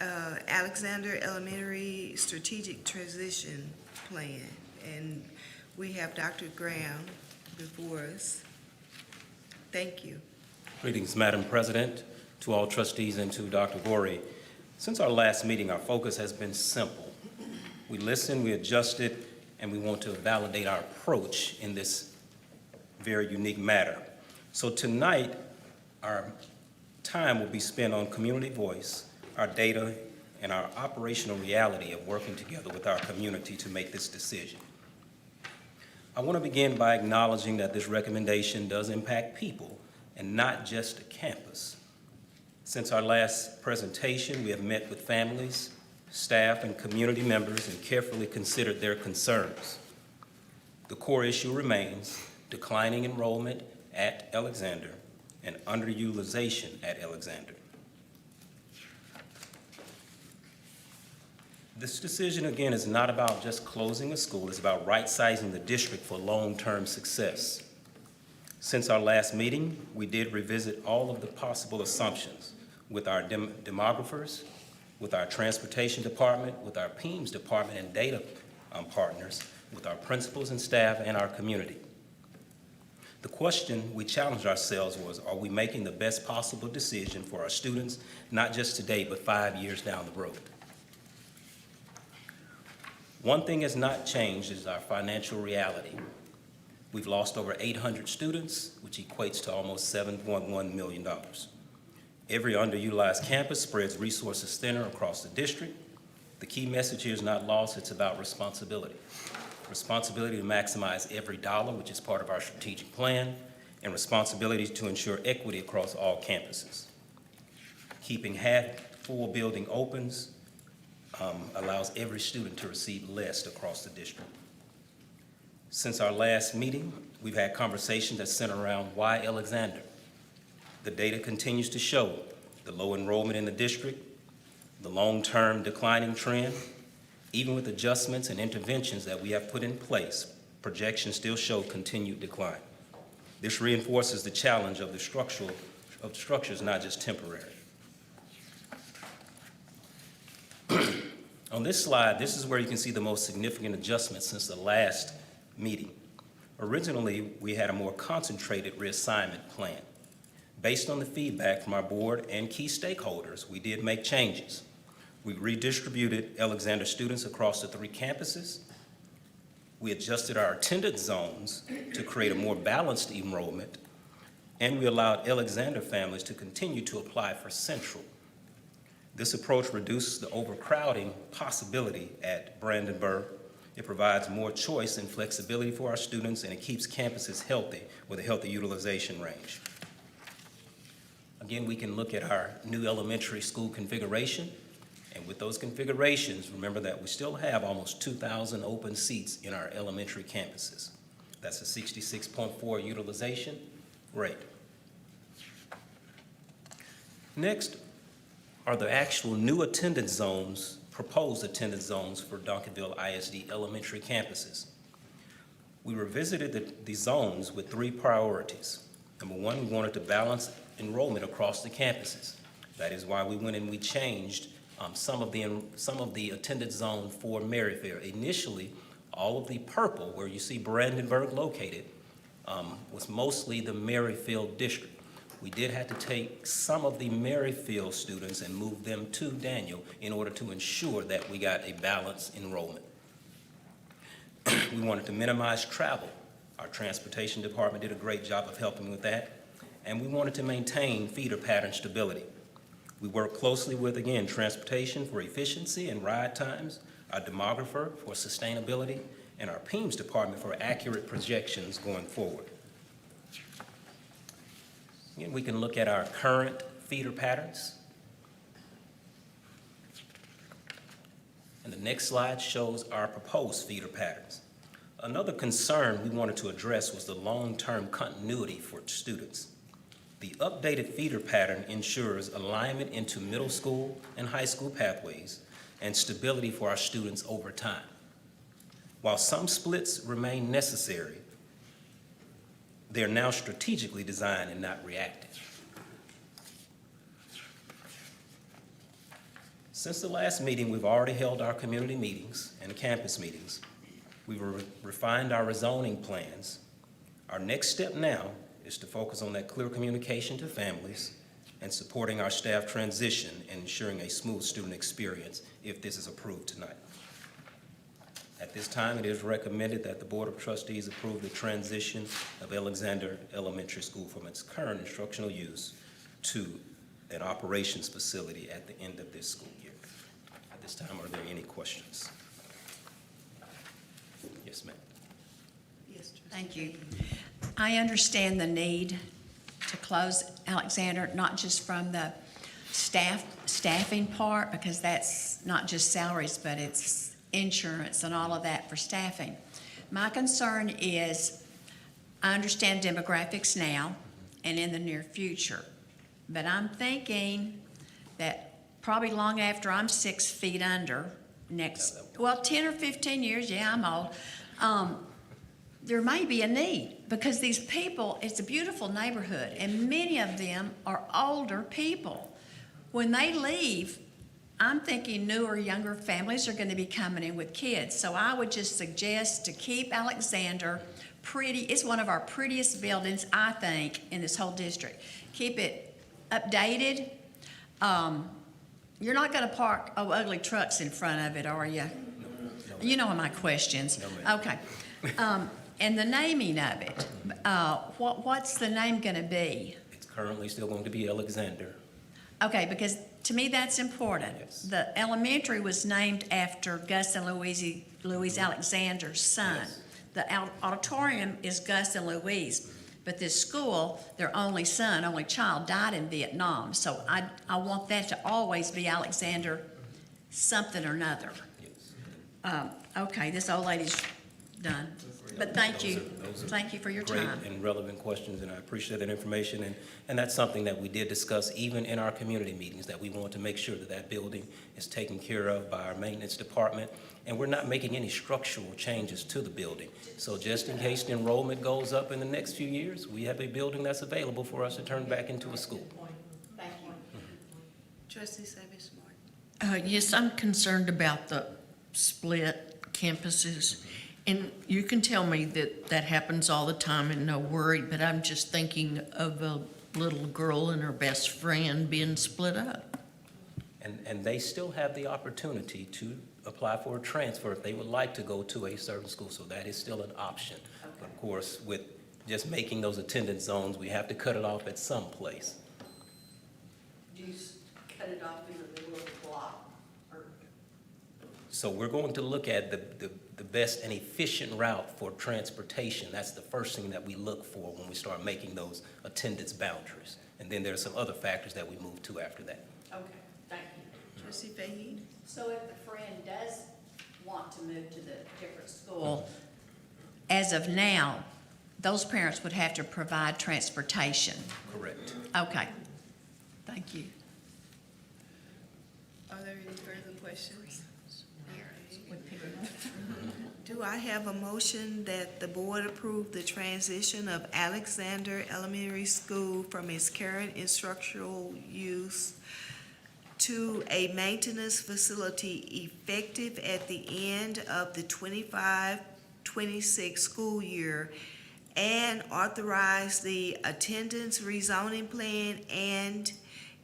Alexander Elementary Strategic Transition Plan. And we have Dr. Graham before us. Thank you. Greetings, Madam President, to all trustees, and to Dr. Gorey. Since our last meeting, our focus has been simple. We listened, we adjusted, and we want to validate our approach in this very unique matter. So tonight, our time will be spent on community voice, our data, and our operational reality of working together with our community to make this decision. I want to begin by acknowledging that this recommendation does impact people and not just the campus. Since our last presentation, we have met with families, staff, and community members and carefully considered their concerns. The core issue remains declining enrollment at Alexander and underutilization at Alexander. This decision, again, is not about just closing a school. It's about right-sizing the district for long-term success. Since our last meeting, we did revisit all of the possible assumptions with our demographers, with our transportation department, with our PEMS department and data partners, with our principals and staff, and our community. The question we challenged ourselves was, are we making the best possible decision for our students, not just today, but 5 years down the road? One thing has not changed is our financial reality. We've lost over 800 students, which equates to almost $7.1 million. Every underutilized campus spreads resources thinner across the district. The key message here is not loss, it's about responsibility. Responsibility to maximize every dollar, which is part of our strategic plan, and responsibility to ensure equity across all campuses. Keeping half-full building opens allows every student to receive less across the district. Since our last meeting, we've had conversations that center around why Alexander. The data continues to show the low enrollment in the district, the long-term declining trend. Even with adjustments and interventions that we have put in place, projections still show continued decline. This reinforces the challenge of the structures, not just temporary. On this slide, this is where you can see the most significant adjustments since the last meeting. Originally, we had a more concentrated reassignment plan. Based on the feedback from our board and key stakeholders, we did make changes. We redistributed Alexander students across the 3 campuses. We adjusted our attendance zones to create a more balanced enrollment, and we allowed Alexander families to continue to apply for Central. This approach reduces the overcrowding possibility at Brandenburg. It provides more choice and flexibility for our students, and it keeps campuses healthy with a healthy utilization range. Again, we can look at our new elementary school configuration. And with those configurations, remember that we still have almost 2,000 open seats in our elementary campuses. That's a 66.4 utilization rate. Next are the actual new attendance zones, proposed attendance zones for Duncanville ISD elementary campuses. We revisited the zones with 3 priorities. Number 1, we wanted to balance enrollment across the campuses. That is why we went and we changed some of the attendance zone for Maryfield. Initially, all of the purple, where you see Brandenburg located, was mostly the Maryfield district. We did have to take some of the Maryfield students and move them to Daniel in order to ensure that we got a balanced enrollment. We wanted to minimize travel. Our transportation department did a great job of helping with that. And we wanted to maintain feeder pattern stability. We work closely with, again, transportation for efficiency and ride times, our demographer for sustainability, and our PEMS department for accurate projections going forward. Again, we can look at our current feeder patterns. And the next slide shows our proposed feeder patterns. Another concern we wanted to address was the long-term continuity for students. The updated feeder pattern ensures alignment into middle school and high school pathways and stability for our students over time. While some splits remain necessary, they're now strategically designed and not reactive. Since the last meeting, we've already held our community meetings and campus meetings. We've refined our rezoning plans. Our next step now is to focus on that clear communication to families and supporting our staff transition and ensuring a smooth student experience if this is approved tonight. At this time, it is recommended that the Board of Trustees approve the transition of Alexander Elementary School from its current instructional use to an operations facility at the end of this school year. At this time, are there any questions? Yes, ma'am. Yes, thank you. I understand the need to close Alexander, not just from the staffing part, because that's not just salaries, but it's insurance and all of that for staffing. My concern is, I understand demographics now and in the near future, but I'm thinking that probably long after I'm 6 feet under, 10 or 15 years, yeah, I'm old, there may be a need, because these people, it's a beautiful neighborhood, and many of them are older people. When they leave, I'm thinking newer, younger families are going to be coming in with kids. So I would just suggest to keep Alexander pretty. It's one of our prettiest buildings, I think, in this whole district. Keep it updated. You're not going to park ugly trucks in front of it, are you? You know my questions. Okay. And the naming of it, what's the name going to be? It's currently still going to be Alexander. Okay, because to me that's important. Yes. The elementary was named after Gus and Louise Alexander's son. Yes. The auditorium is Gus and Louise, but this school, their only child died in Vietnam. So I want that to always be Alexander something or another. Okay, this old lady's done. But thank you. Thank you for your time. Great and relevant questions, and I appreciate that information. And that's something that we did discuss even in our community meetings, that we want to make sure that that building is taken care of by our maintenance department. And we're not making any structural changes to the building. So just in case the enrollment goes up in the next few years, we have a building that's available for us to turn back into a school. Thank you. Trustee Savage Yes, I'm concerned about the split campuses. And you can tell me that that happens all the time and no worry, but I'm just thinking of a little girl and her best friend being split up. And they still have the opportunity to apply for a transfer if they would like to go to a certain school. So that is still an option. Okay. But of course, with just making those attendance zones, we have to cut it off at some place. Do you cut it off in the middle of the block? So we're going to look at the best and efficient route for transportation. That's the first thing that we look for when we start making those attendance boundaries. And then there's some other factors that we move to after that. Okay, thank you. Trustee Fahey? So if the friend does want to move to the different school, as of now, those parents would have to provide transportation. Correct. Okay, thank you. Are there any further questions? Do I have a motion that the board approve the transition of Alexander Elementary School from its current instructional use to a maintenance facility effective at the end of the 25-26 school year, and authorize the attendance rezoning plan and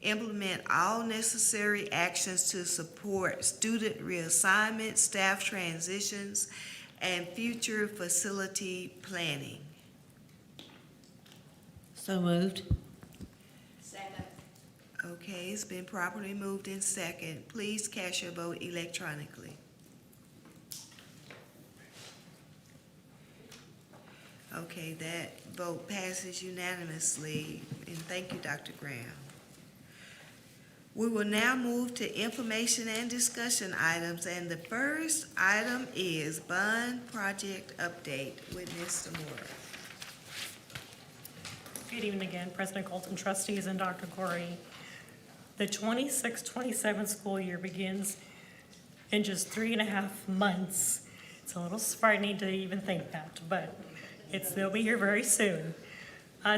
implement all necessary actions to support student reassignment, staff transitions, and future facility planning? So moved. Second. Okay, it's been properly moved in second. Please cast your vote electronically. Okay, that vote passes unanimously, and thank you, Dr. Graham. We will now move to information and discussion items, and the first item is bond project update with Mr. Moore. Good evening again, President Colton, trustees, and Dr. Corey. The 26-27 school year begins in just 3.5 months. It's a little frightening to even think that, but they'll be here very soon.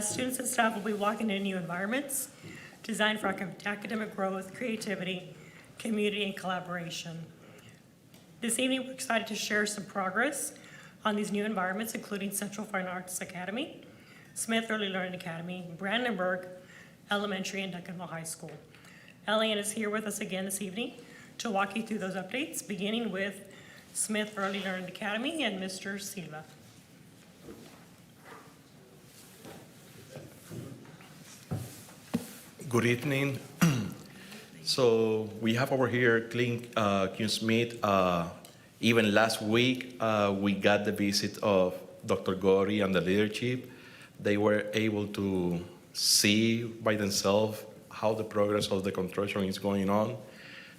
Students and staff will be walking into new environments designed for academic growth, creativity, community, and collaboration. This evening, we're excited to share some progress on these new environments, including Central Fine Arts Academy, Smith Early Learning Academy, Brandenburg Elementary, and Duncanville High School. Elian is here with us again this evening to walk you through those updates, beginning with Smith Early Learning Academy and Mr. Silva. Good evening. So we have over here Q Smith. Even last week, we got the visit of Dr. Gori and the leadership. They were able to see by themselves how the progress of the construction is going on.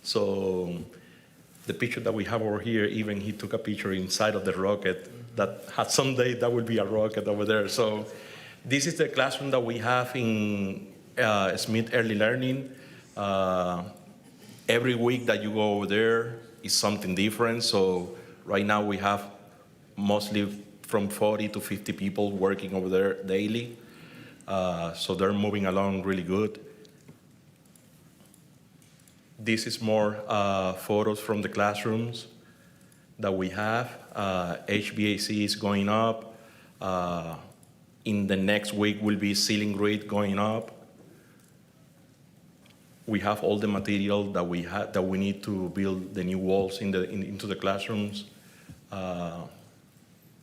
So The picture that we have over here, even he took a picture inside of the rocket that had someday that will be a rocket over there. So this is the classroom that we have in Smith Early Learning. Every week that you go over there is something different. So right now we have mostly from 40 to 50 people working over there daily. So they're moving along really good. This is more photos from the classrooms that we have. HVAC is going up. In the next week will be ceiling grid going up. We have all the material that we need to build the new walls into the classrooms,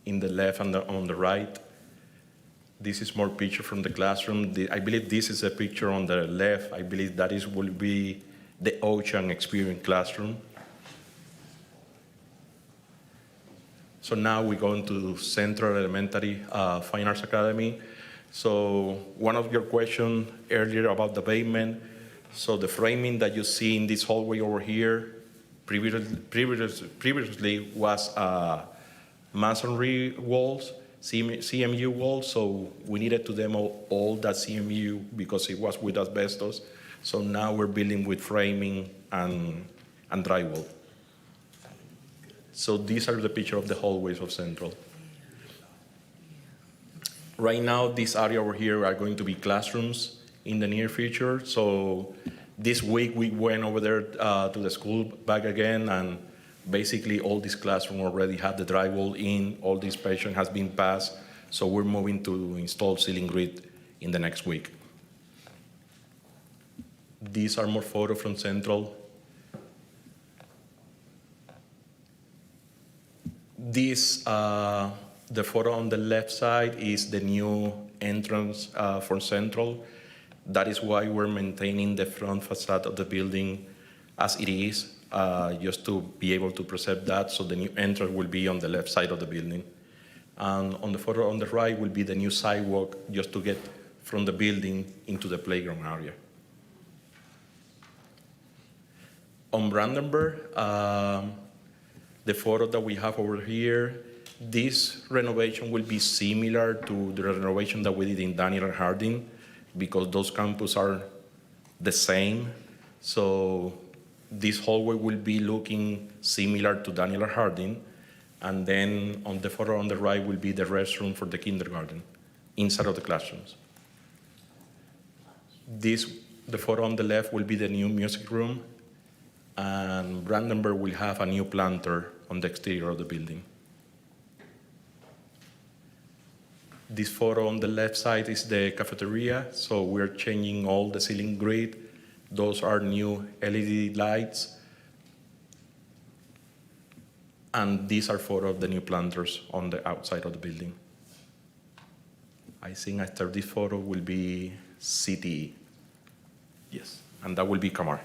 in the left and on the right. This is more picture from the classroom. I believe this is a picture on the left. I believe that will be the Ocean Experience classroom. So now we go into Central Elementary Fine Arts Academy. So one of your questions earlier about the pavement. So the framing that you see in this hallway over here previously was masonry walls, CMU walls. So we needed to demo all that CMU because it was with asbestos. So now we're building with framing and drywall. So these are the picture of the hallways of Central. Right now, this area over here are going to be classrooms in the near future. So this week we went over there to the school back again, and basically all this classroom already have the drywall in, all this patient has been passed. So we're moving to install ceiling grid in the next week. These are more photos from Central. This, the photo on the left side is the new entrance for Central. That is why we're maintaining the front facade of the building as it is, just to be able to preserve that. So the new entrance will be on the left side of the building. And on the photo on the right will be the new sidewalk just to get from the building into the playground area. On Brandenburg, the photo that we have over here, this renovation will be similar to the renovation that we did in Daniel and Harding because those campuses are the same. So this hallway will be looking similar to Daniel and Harding. And then on the photo on the right will be the restroom for the kindergarten inside of the classrooms. The photo on the left will be the new music room, and Brandenburg will have a new planter on the exterior of the building. This photo on the left side is the cafeteria, so we're changing all the ceiling grid. Those are new LED lights. And these are photos of the new planters on the outside of the building. I think after this photo will be CTE. Yes, and that will be Kamar.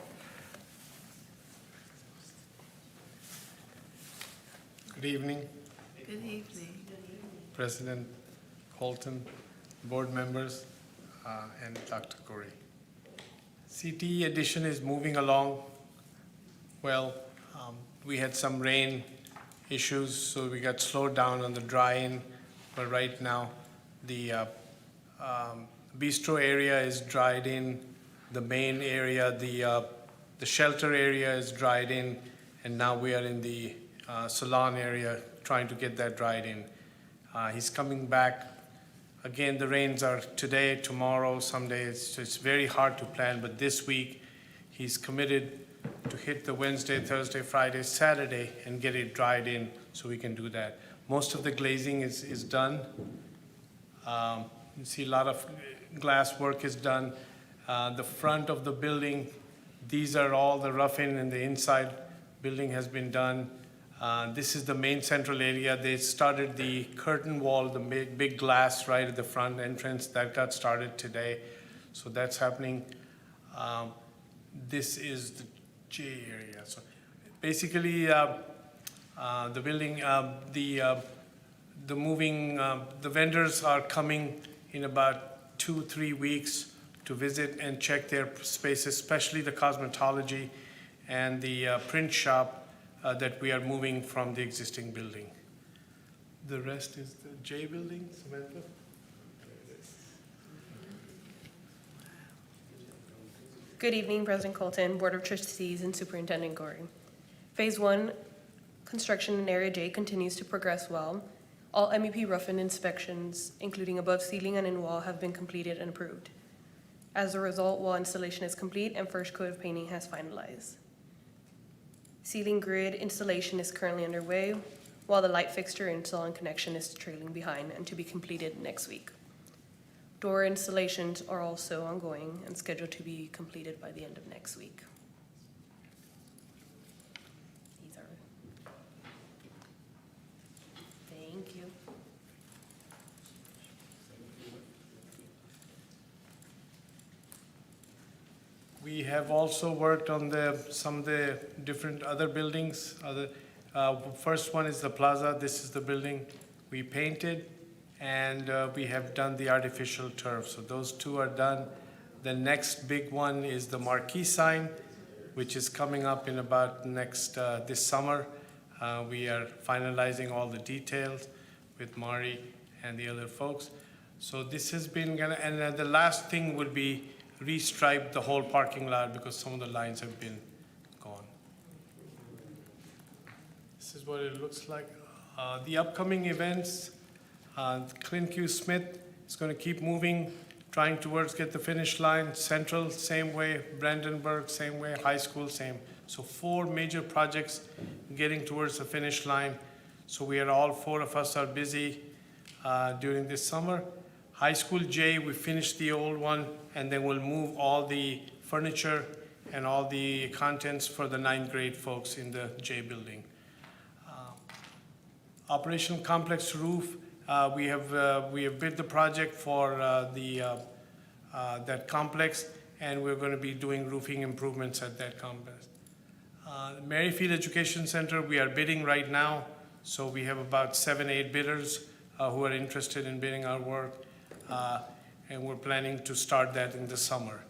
Good evening. Good evening. President Colton, board members, and Dr. Corey. CTE addition is moving along well. We had some rain issues, so we got slowed down on the dry-in, but right now the bistro area is dried in, the main area, the shelter area is dried in, and now we are in the salon area trying to get that dried in. He's coming back. Again, the rains are today, tomorrow, some days. It's very hard to plan, but this week he's committed to hit the Wednesday, Thursday, Friday, Saturday and get it dried in so we can do that. Most of the glazing is done. You see a lot of glass work is done. The front of the building, these are all the roughing, and the inside building has been done. This is the main central area. They started the curtain wall, the big glass right at the front entrance. That got started today. So that's happening. This is the J area. So basically, the building, the moving, the vendors are coming in about 2-3 weeks to visit and check their spaces, especially the cosmetology and the print shop. that we are moving from the existing building. The rest is the J building, Samantha? Good evening, President Colton, Board of Trustees, and Superintendent Gorey. Phase 1 construction in Area J continues to progress well. All MEP rough-in inspections, including above ceiling and in wall, have been completed and approved. As a result, wall installation is complete and first coat of painting has finalized. Ceiling grid installation is currently underway, while the light fixture install and connection is trailing behind and to be completed next week. Door installations are also ongoing and scheduled to be completed by the end of next week. These are. Thank you. We have also worked on some of the different other buildings. First one is the plaza. This is the building we painted, and we have done the artificial turf. So those two are done. The next big one is the marquee sign, which is coming up in about this summer. We are finalizing all the details with Mari and the other folks. So this has been and the last thing would be restripe the whole parking lot because some of the lines have been gone. This is what it looks like. The upcoming events, Clint Q. Smith is going to keep moving, trying towards get the finish line. Central, same way. Brandenburg, same way. High school, same. So 4 major projects getting towards the finish line. So we are all 4 of us are busy during this summer. High school J, we finished the old one, and then we'll move all the furniture and all the contents for the 9th grade folks in the J building. Operational complex roof, we have bid the project for that complex, and we're going to be doing roofing improvements at that complex. Merrifield Education Center, we are bidding right now, so we have about 7-8 bidders who are interested in bidding our work, and we're planning to start that in the summer.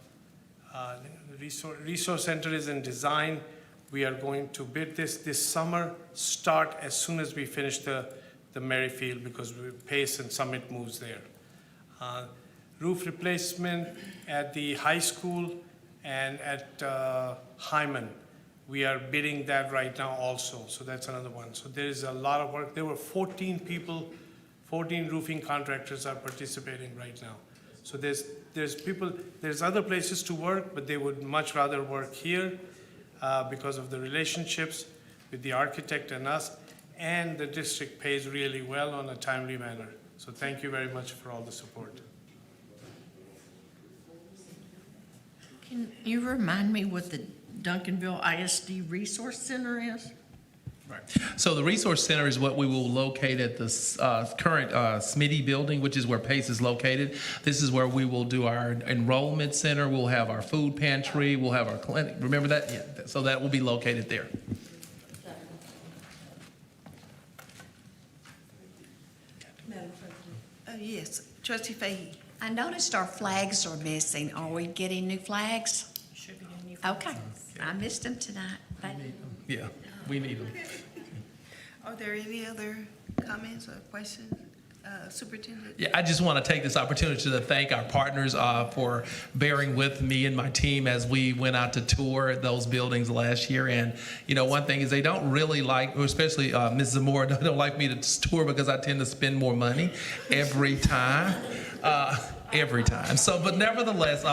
The Resource Center is in design. We are going to bid this summer, start as soon as we finish the Merrifield because Pace and Summit moves there. Roof replacement at the high school and at Hyman. We are bidding that right now also, so that's another one. So there is a lot of work. There were 14 people, 14 roofing contractors are participating right now. So there's other places to work, but they would much rather work here because of the relationships with the architect and us, and the district pays really well on a timely manner. So thank you very much for all the support. Can you remind me what the Duncanville ISD Resource Center is? Right. So the Resource Center is what we will locate at the current Smitty building, which is where PACE is located. This is where we will do our enrollment center. We'll have our food pantry. We'll have our clinic. Remember that? Yeah. So that will be located there. Madam President. Yes, Trustee Fahey. I noticed our flags are missing. Are we getting new flags? Should be getting new flags. Okay, I missed them tonight, but Yeah, we need them. Are there any other comments or questions? Superintendent? Yeah, I just want to take this opportunity to thank our partners for bearing with me and my team as we went out to tour those buildings last year. And, you know, one thing is they don't really like, especially Ms. Zamora, don't like me to tour because I tend to spend more money every time. Every time. So, but nevertheless,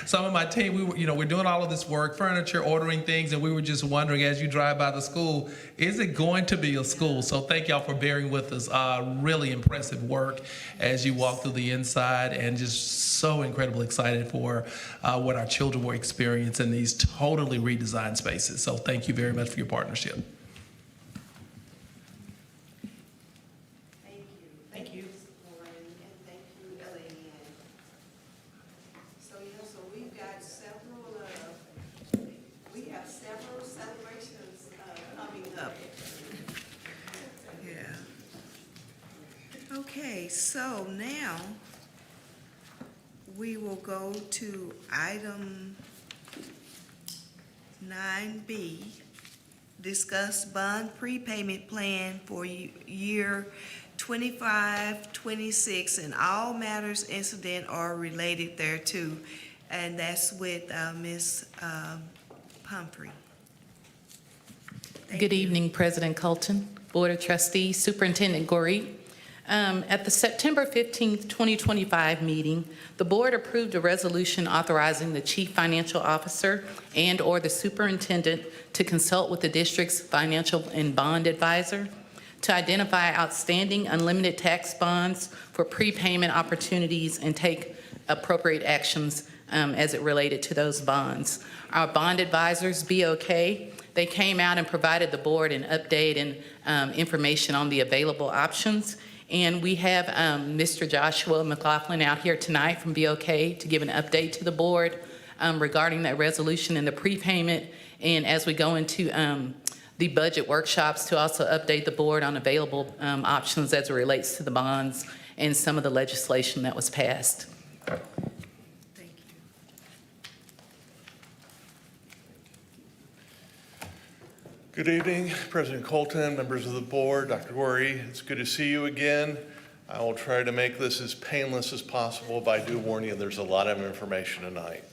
some of my team, we're doing all of this work, furniture, ordering things, and we were just wondering as you drive by the school, is it going to be a school? So thank y'all for bearing with us. Really impressive work as you walk through the inside, and just so incredibly excited for what our children will experience in these totally redesigned spaces. So thank you very much for your partnership. Okay, so now we will go to item 9B, discuss bond prepayment plan for year 25, 26, and all matters incident or related thereto. And that's with Ms. Pumphrey. Good evening, President Colton, Board of Trustees, Superintendent Goree. At the September 15th, 2025 meeting, the board approved a resolution authorizing the chief financial officer and/or the superintendent to consult with the district's financial and bond advisor to identify outstanding unlimited tax bonds for prepayment opportunities and take appropriate actions as it related to those bonds. Our bond advisors, BOK, they came out and provided the board an update and information on the available options. And we have Mr. Joshua McLaughlin out here tonight from BOK to give an update to the board regarding that resolution and the prepayment. And as we go into the budget workshops, to also update the board on available options as it relates to the bonds and some of the legislation that was passed. Good evening, President Colton, members of the board, Dr. Goree. It's good to see you again. I will try to make this as painless as possible, but I do warn you there's a lot of information tonight.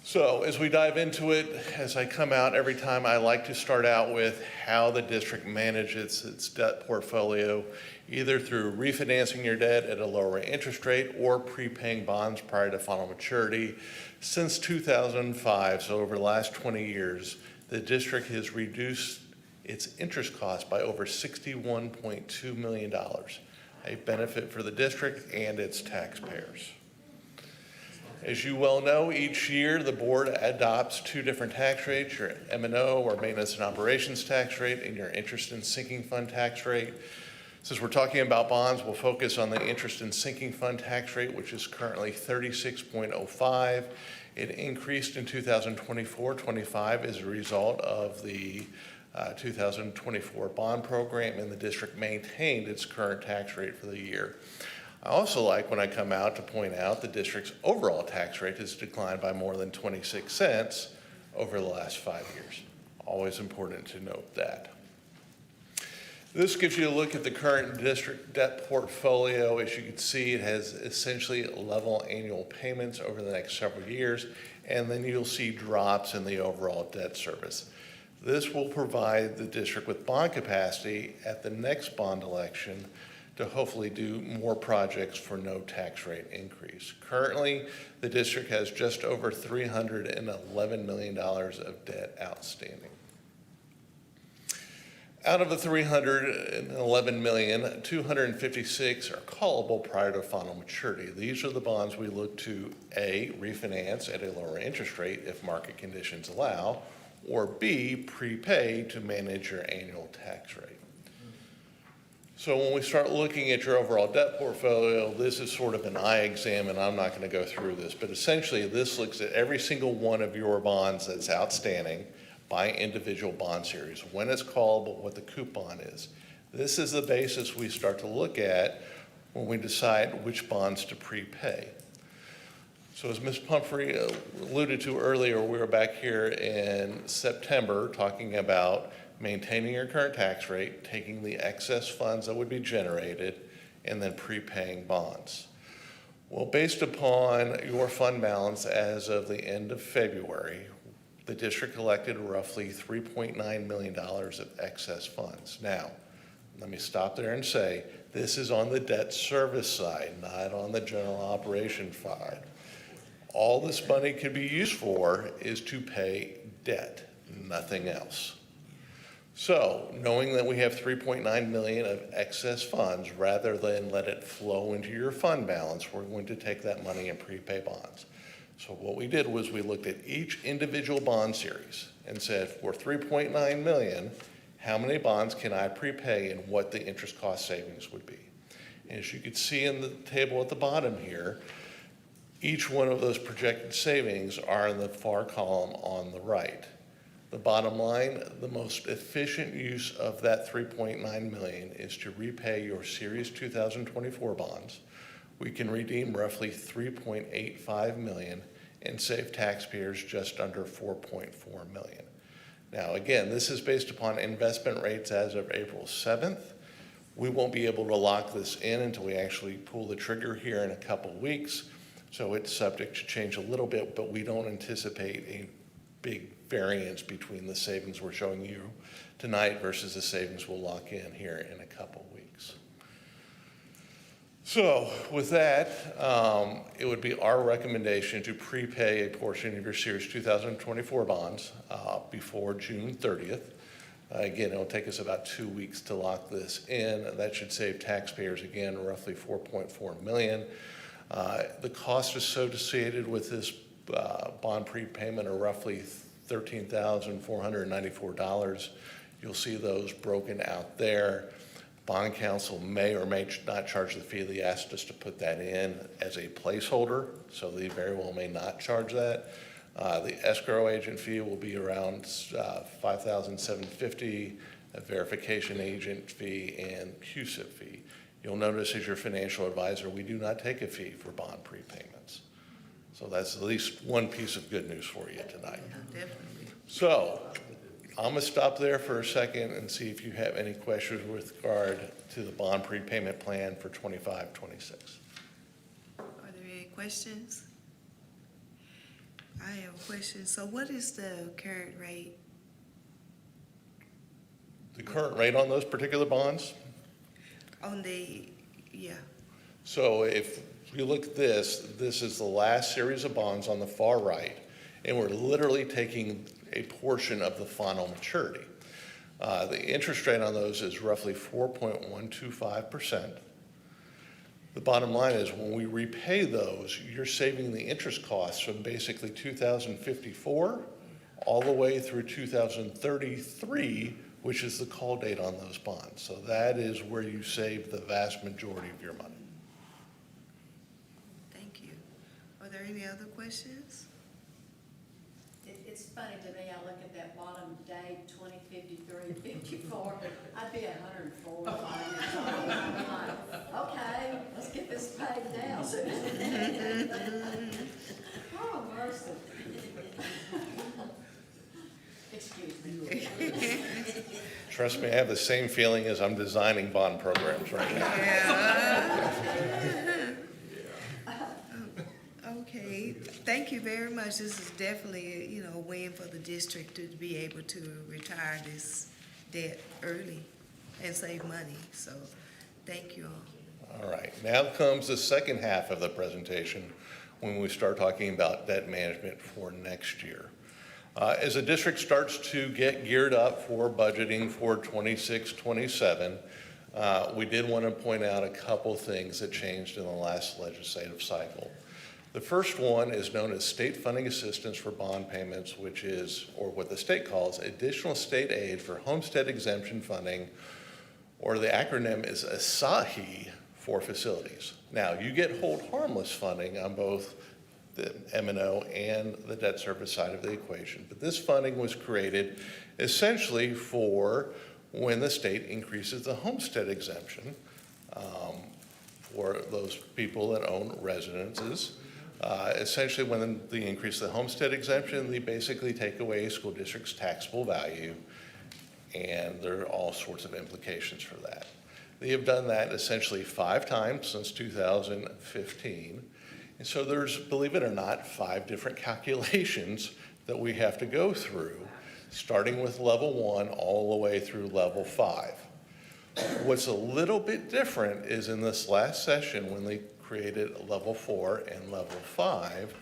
So as we dive into it, as I come out every time, I like to start out with how the district manages its debt portfolio, either through refinancing your debt at a lower interest rate or prepaying bonds prior to final maturity. Since 2005, so over the last 20 years, the district has reduced its interest costs by over $61.2 million, a benefit for the district and its taxpayers. As you well know, each year the board adopts two different tax rates, your M&O or maintenance and operations tax rate and your interest and sinking fund tax rate. Since we're talking about bonds, we'll focus on the interest and sinking fund tax rate, which is currently 36.05. It increased in 2024-25 as a result of the 2024 bond program, and the district maintained its current tax rate for the year. I also like when I come out to point out the district's overall tax rate has declined by more than 26 cents over the last 5 years. Always important to note that. This gives you a look at the current district debt portfolio. As you can see, it has essentially level annual payments over the next several years, and then you'll see drops in the overall debt service. This will provide the district with bond capacity at the next bond election to hopefully do more projects for no tax rate increase. Currently, the district has just over $311 million of debt outstanding. Out of the $311 million, 256 are callable prior to final maturity. These are the bonds we look to A, refinance at a lower interest rate if market conditions allow, or B, prepay to manage your annual tax rate. So when we start looking at your overall debt portfolio, this is sort of an eye exam, and I'm not going to go through this, but essentially this looks at every single one of your bonds that's outstanding by individual bond series, when it's callable, what the coupon is. This is the basis we start to look at when we decide which bonds to prepay. So as Ms. Pumphrey alluded to earlier, we were back here in September talking about maintaining your current tax rate, taking the excess funds that would be generated, and then prepaying bonds. Well, based upon your fund balance as of the end of February, the district collected roughly $3.9 million of excess funds. Now, let me stop there and say, this is on the debt service side, not on the general operation side. All this money could be used for is to pay debt, nothing else. So, knowing that we have $3.9 million of excess funds, rather than let it flow into your fund balance, we're going to take that money and prepay bonds. So what we did was we looked at each individual bond series and said, for $3.9 million, how many bonds can I prepay and what the interest cost savings would be? And as you can see in the table at the bottom here, each one of those projected savings are in the far column on the right. The bottom line, the most efficient use of that $3.9 million is to repay your Series 2024 bonds. We can redeem roughly $3.85 million and save taxpayers just under $4.4 million. Now, again, this is based upon investment rates as of April 7th. We won't be able to lock this in until we actually pull the trigger here in a couple weeks. So it's subject to change a little bit, but we don't anticipate a big variance between the savings we're showing you tonight versus the savings we'll lock in here in a couple weeks. So with that, it would be our recommendation to prepay a portion of your Series 2024 bonds before June 30th. Again, it'll take us about 2 weeks to lock this in. That should save taxpayers, again, roughly $4.4 million. The costs associated with this bond prepayment are roughly $13,494. You'll see those broken out there. Bond counsel may or may not charge the fee. They asked us to put that in as a placeholder, so they very well may not charge that. The escrow agent fee will be around $5,750, a verification agent fee, and CUSIP fee. You'll notice as your financial advisor, we do not take a fee for bond prepayments. So that's at least one piece of good news for you tonight. Definitely. So I'm going to stop there for a second and see if you have any questions with regard to the bond prepayment plan for 25-26. Are there any questions? I have a question. So what is the current rate? The current rate on those particular bonds? On the, yeah. So if you look at this, this is the last series of bonds on the far right, and we're literally taking a portion of the final maturity. The interest rate on those is roughly 4.125%. The bottom line is when we repay those, you're saving the interest costs from basically 2054 all the way through 2033, which is the call date on those bonds. So that is where you save the vast majority of your money. Thank you. Are there any other questions? It's funny to me, I look at that bottom date, 2053, 54, I'd be 104 if I was old. I'm like, okay, let's get this paid down. Oh, mercy. Excuse me. Trust me, I have the same feeling as I'm designing bond programs right now. Okay, thank you very much. This is definitely, a win for the district to be able to retire this debt early and save money. So, thank you all. All right, now comes the second half of the presentation when we start talking about debt management for next year. As the district starts to get geared up for budgeting for 26-27, we did want to point out a couple things that changed in the last legislative cycle. The first one is known as state funding assistance for bond payments, which is, or what the state calls, additional state aid for homestead exemption funding, or the acronym is ASAHI for facilities. Now, you get hold harmless funding on both the M&O and the debt service side of the equation. But this funding was created essentially for when the state increases the homestead exemption for those people that own residences. Essentially, when they increase the homestead exemption, they basically take away a school district's taxable value, and there are all sorts of implications for that. They have done that essentially 5 times since 2015. And so there's, believe it or not, 5 different calculations that we have to go through, starting with level 1 all the way through level 5. What's a little bit different is in this last session when they created level 4 and level 5,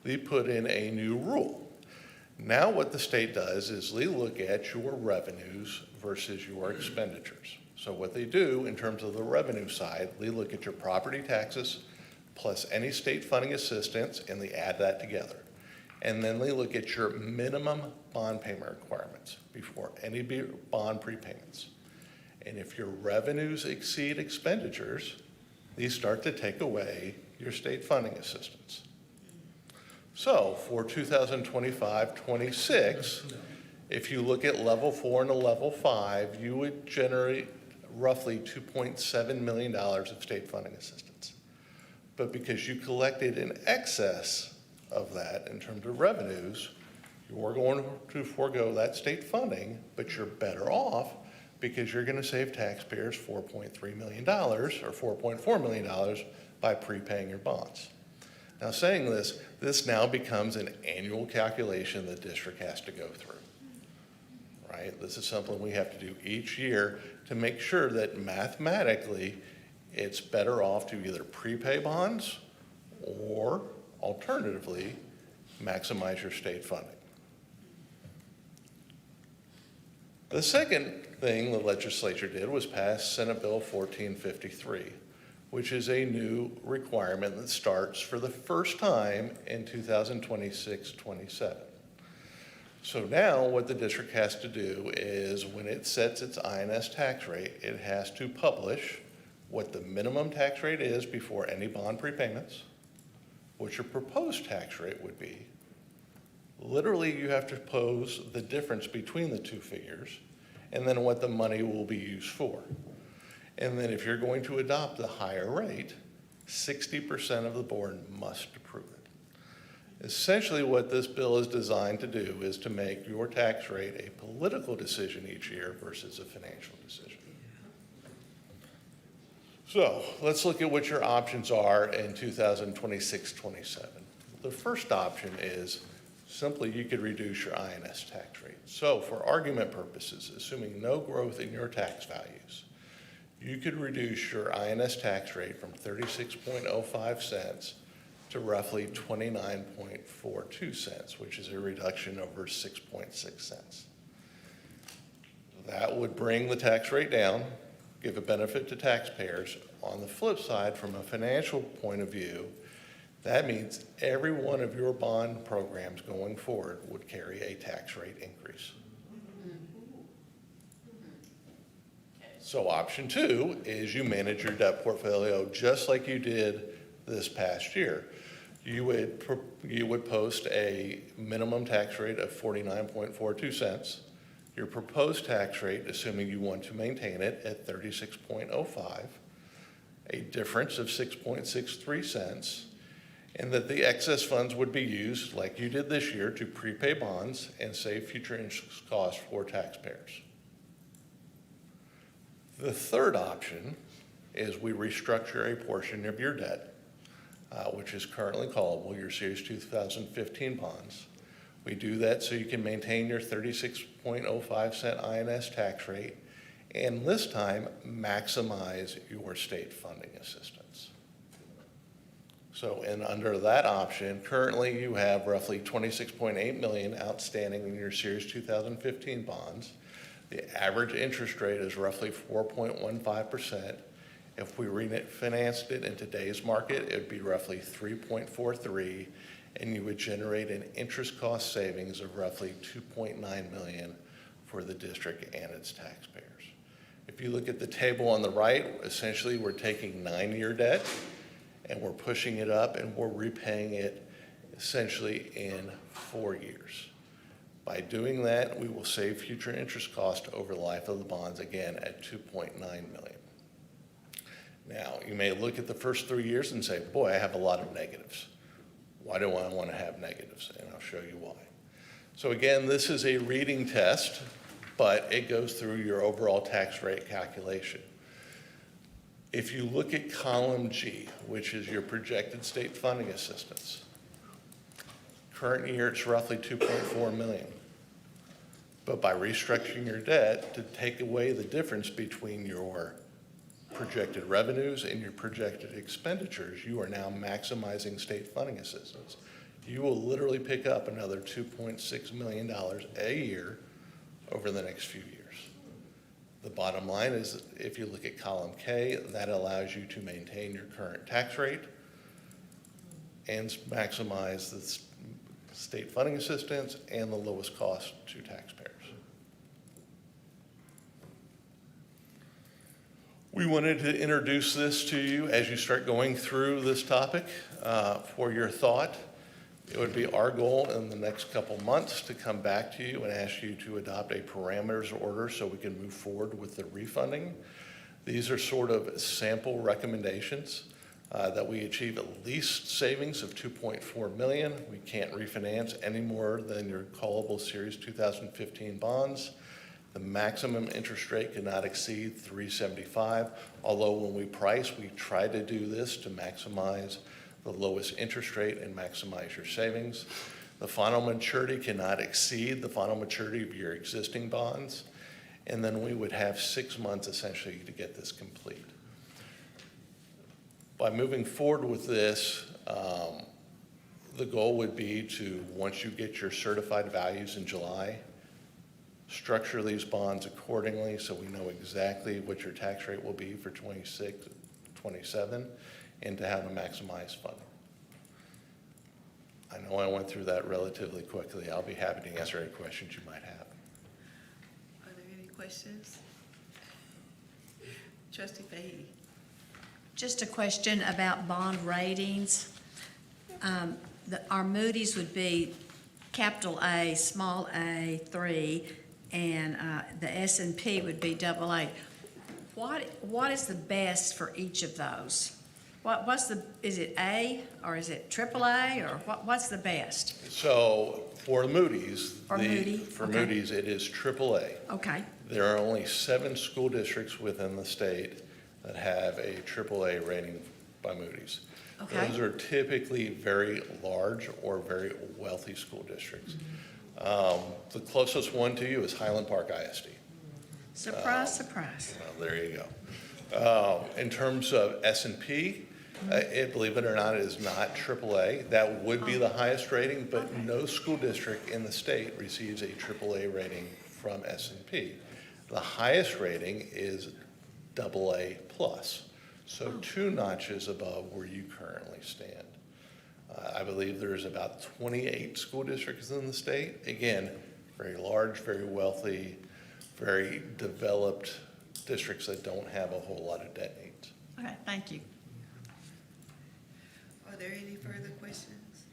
they put in a new rule. Now what the state does is they look at your revenues versus your expenditures. So what they do in terms of the revenue side, they look at your property taxes plus any state funding assistance, and they add that together. And then they look at your minimum bond payment requirements before any bond prepayments. And if your revenues exceed expenditures, they start to take away your state funding assistance. So for 2025-26, if you look at level 4 and a level 5, you would generate roughly $2.7 million of state funding assistance. But because you collected in excess of that in terms of revenues, You're going to forego that state funding, but you're better off because you're going to save taxpayers $4.3 million or $4.4 million by prepaying your bonds. Now, saying this now becomes an annual calculation the district has to go through, right? This is something we have to do each year to make sure that mathematically it's better off to either prepay bonds or alternatively maximize your state funding. The second thing the legislature did was pass Senate Bill 1453, which is a new requirement that starts for the first time in 2026-27. So now what the district has to do is when it sets its INS tax rate, it has to publish what the minimum tax rate is before any bond prepayments, what your proposed tax rate would be. Literally, you have to pose the difference between the two figures, and then what the money will be used for. And then if you're going to adopt the higher rate, 60% of the board must approve it. Essentially, what this bill is designed to do is to make your tax rate a political decision each year versus a financial decision. So let's look at what your options are in 2026-27. The first option is simply you could reduce your INS tax rate. So for argument purposes, assuming no growth in your tax values, you could reduce your INS tax rate from 36.05 cents to roughly 29.42 cents, which is a reduction over 6.6 cents. That would bring the tax rate down, give a benefit to taxpayers. On the flip side, from a financial point of view, that means every one of your bond programs going forward would carry a tax rate increase. So option two is you manage your debt portfolio just like you did this past year. You would post a minimum tax rate of 49.42 cents. Your proposed tax rate, assuming you want to maintain it at 36.05, a difference of 6.63 cents, and that the excess funds would be used, like you did this year, to prepay bonds and save future interest costs for taxpayers. The third option is we restructure a portion of your debt, which is currently callable, your Series 2015 bonds. We do that so you can maintain your 36.05 cent INS tax rate, and this time maximize your state funding assistance. So, and under that option, currently you have roughly $26.8 million outstanding in your Series 2015 bonds. The average interest rate is roughly 4.15%. If we refinanced it in today's market, it would be roughly 3.43, and you would generate an interest cost savings of roughly $2.9 million for the district and its taxpayers. If you look at the table on the right, essentially we're taking 9-year debt and we're pushing it up and we're repaying it essentially in 4 years. By doing that, we will save future interest costs over the life of the bonds, again, at $2.9 million. Now, you may look at the first 3 years and say, boy, I have a lot of negatives. Why do I want to have negatives? And I'll show you why. So again, this is a reading test, but it goes through your overall tax rate calculation. If you look at column G, which is your projected state funding assistance, current year it's roughly $2.4 million. But by restructuring your debt to take away the difference between your projected revenues and your projected expenditures, you are now maximizing state funding assistance. You will literally pick up another $2.6 million a year over the next few years. The bottom line is, if you look at column K, that allows you to maintain your current tax rate and maximize the state funding assistance and the lowest cost to taxpayers. We wanted to introduce this to you as you start going through this topic for your thought. It would be our goal in the next couple months to come back to you and ask you to adopt a parameters order so we can move forward with the refunding. These are sort of sample recommendations. that we achieve at least savings of $2.4 million. We can't refinance any more than your callable Series 2015 bonds. The maximum interest rate cannot exceed 3.75, although when we price, we try to do this to maximize the lowest interest rate and maximize your savings. The final maturity cannot exceed the final maturity of your existing bonds, and then we would have 6 months essentially to get this complete. By moving forward with this, the goal would be to, once you get your certified values in July, structure these bonds accordingly so we know exactly what your tax rate will be for 26, 27, and to have a maximized funding. I know I went through that relatively quickly. I'll be happy to answer any questions you might have. Are there any questions? Trustee Fahey. Just a question about bond ratings. Our Moody's would be capital A, small a, 3, and the S&P would be AA. What is the best for each of those? Is it A or is it AAA or what's the best? So for Moody's, Okay. Moody's, it is AAA. Okay. There are only 7 school districts within the state that have a AAA rating by Moody's. Okay. Those are typically very large or very wealthy school districts. The closest one to you is Highland Park ISD. Surprise, surprise. Well, there you go. In terms of S&P, believe it or not, it is not AAA. That would be the highest rating, but no school district in the state receives a AAA rating from S&P. The highest rating is AA+, so 2 notches above where you currently stand. I believe there's about 28 school districts in the state. Again, very large, very wealthy, very developed districts that don't have a whole lot of debt needs. Okay, thank you. Are there any further questions?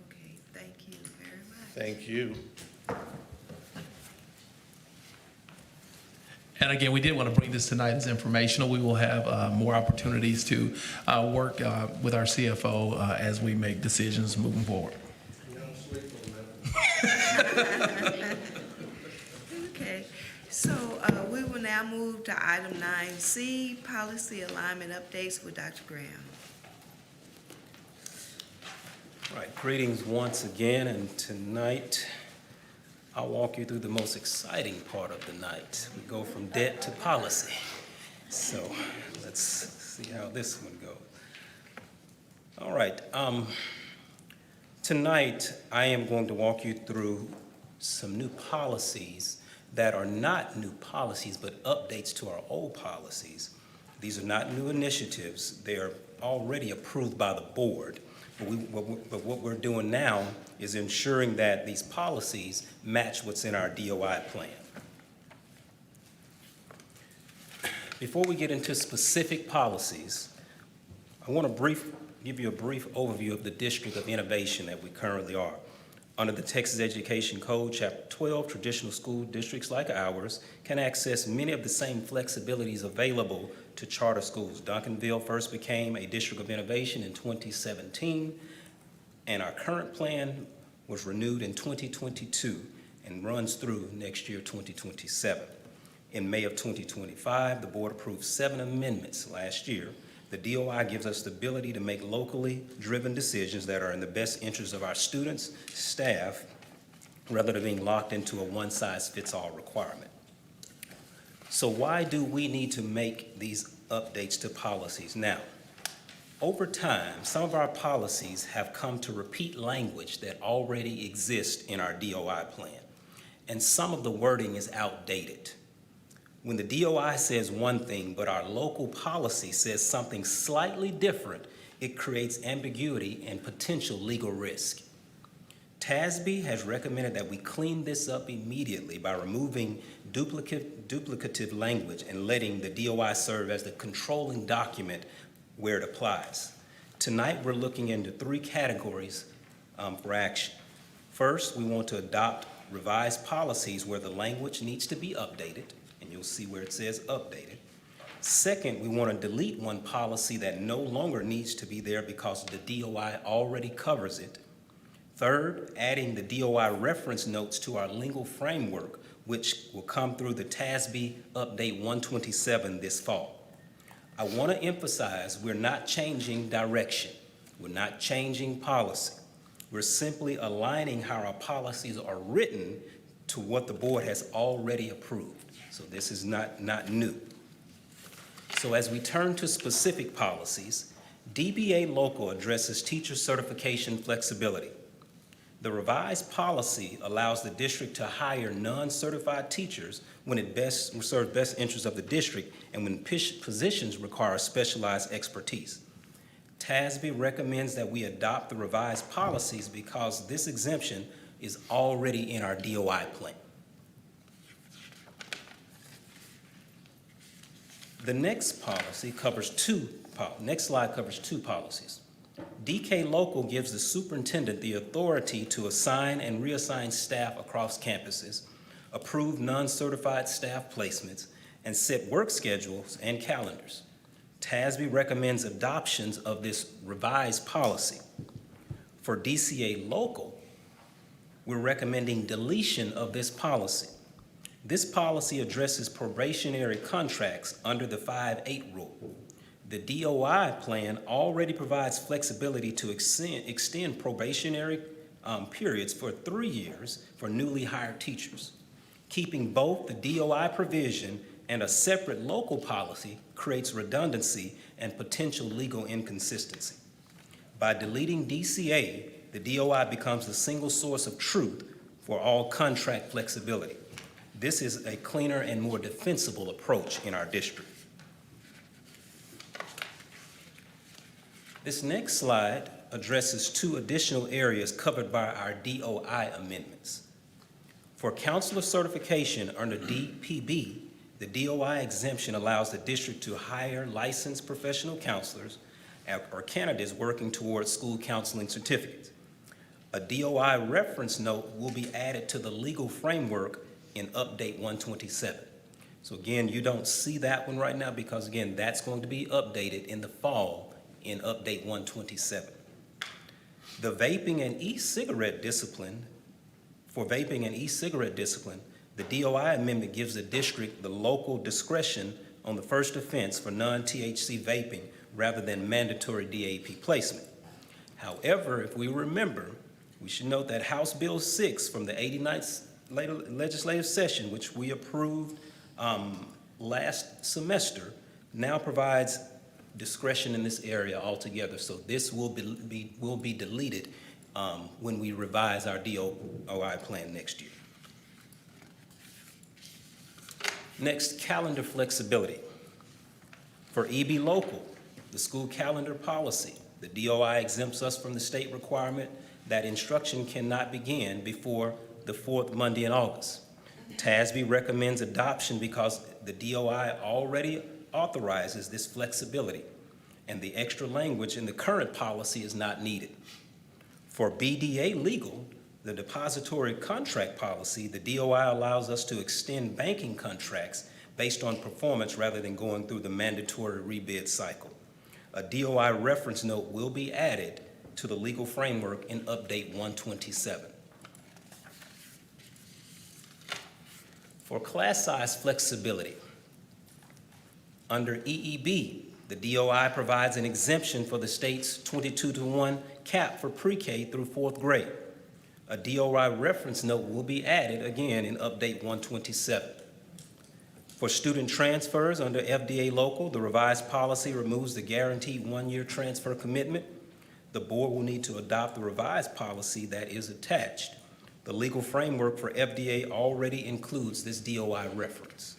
Okay, thank you very much. Thank you. And again, we did want to bring this tonight as informational. We will have more opportunities to work with our CFO as we make decisions moving forward. Okay, so we will now move to item 9C, policy alignment updates with Dr. Graham. All right, greetings once again, and tonight I'll walk you through the most exciting part of the night. We go from debt to policy. So let's see how this one goes. All right, tonight I am going to walk you through some new policies that are not new policies, but updates to our old policies. These are not new initiatives. They are already approved by the board. But what we're doing now is ensuring that these policies match what's in our DOI plan. Before we get into specific policies, I want to give you a brief overview of the District of Innovation that we currently are. Under the Texas Education Code, Chapter 12, traditional school districts like ours can access many of the same flexibilities available to charter schools. Duncanville first became a District of Innovation in 2017, and our current plan was renewed in 2022 and runs through next year, 2027. In May of 2025, the board approved 7 amendments last year. The DOI gives us the ability to make locally driven decisions that are in the best interest of our students, staff, rather than being locked into a one-size-fits-all requirement. So why do we need to make these updates to policies? Now, over time, some of our policies have come to repeat language that already exists in our DOI plan, and some of the wording is outdated. When the DOI says one thing, but our local policy says something slightly different, it creates ambiguity and potential legal risk. TASB has recommended that we clean this up immediately by removing duplicative language and letting the DOI serve as the controlling document where it applies. Tonight, we're looking into 3 categories for action. First, we want to adopt revised policies where the language needs to be updated, and you'll see where it says updated. Second, we want to delete one policy that no longer needs to be there because the DOI already covers it. Third, adding the DOI reference notes to our legal framework, which will come through the TASB Update 127 this fall. I want to emphasize we're not changing direction. We're not changing policy. We're simply aligning how our policies are written to what the board has already approved. So this is not new. So as we turn to specific policies, DBA Local addresses teacher certification flexibility. The revised policy allows the district to hire non-certified teachers when it best serves best interests of the district and when positions require specialized expertise. TASB recommends that we adopt the revised policies because this exemption is already in our DOI plan. The next slide covers two policies. DK Local gives the superintendent the authority to assign and reassign staff across campuses, approve non-certified staff placements, and set work schedules and calendars. TASB recommends adoptions of this revised policy. For DCA Local, we're recommending deletion of this policy. This policy addresses probationary contracts under the 5-8 rule. The DOI plan already provides flexibility to extend probationary periods for 3 years for newly hired teachers. Keeping both the DOI provision and a separate local policy creates redundancy and potential legal inconsistency. By deleting DCA, the DOI becomes the single source of truth for all contract flexibility. This is a cleaner and more defensible approach in our district. This next slide addresses 2 additional areas covered by our DOI amendments. For counselor certification under DPB, the DOI exemption allows the district to hire licensed professional counselors or candidates working towards school counseling certificates. A DOI reference note will be added to the legal framework in Update 127. So again, you don't see that one right now because again, that's going to be updated in the fall in Update 127. The vaping and e-cigarette discipline, the DOI amendment gives the district the local discretion on the first offense for non-THC vaping rather than mandatory DAP placement. However, if we remember, we should note that House Bill 6 from the 89th legislative session, which we approved last semester, now provides discretion in this area altogether. So this will be deleted when we revise our DOI plan next year. Next, calendar flexibility. For EB Local, the school calendar policy, the DOI exempts us from the state requirement that instruction cannot begin before the 4th Monday in August. TASB recommends adoption because the DOI already authorizes this flexibility, and the extra language in the current policy is not needed. For BDA Legal, the depository contract policy, the DOI allows us to extend banking contracts based on performance rather than going through the mandatory rebid cycle. A DOI reference note will be added to the legal framework in Update 127. For class size flexibility, under EEB, the DOI provides an exemption for the state's 22-to-1 cap for pre-K through 4th grade. A DOI reference note will be added again in Update 127. For student transfers under FDA Local, the revised policy removes the guaranteed 1-year transfer commitment. The board will need to adopt the revised policy that is attached. The legal framework for FDA already includes this DOI reference.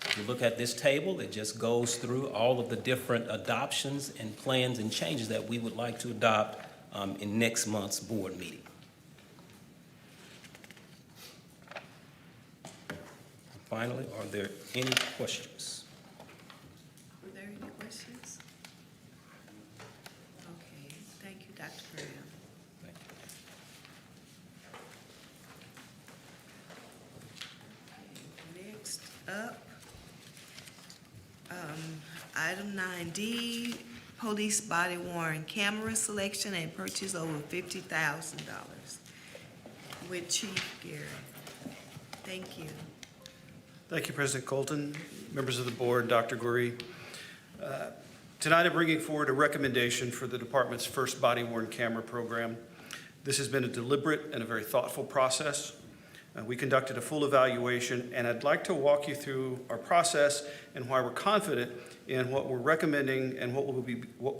If you look at this table, it just goes through all of the different adoptions and plans and changes that we would like to adopt in next month's board meeting. Finally, are there any questions? Were there any questions? Okay, thank you, Dr. Graham. Thank you. Okay, next, up. Item 9D, police body worn camera selection and purchase over $50,000 with Chief Gary. Thank you. Thank you, President Colton, members of the board, Dr. Goree. Tonight I'm bringing forward a recommendation for the department's first body-worn camera program. This has been a deliberate and a very thoughtful process. We conducted a full evaluation, and I'd like to walk you through our process and why we're confident in what we're recommending and what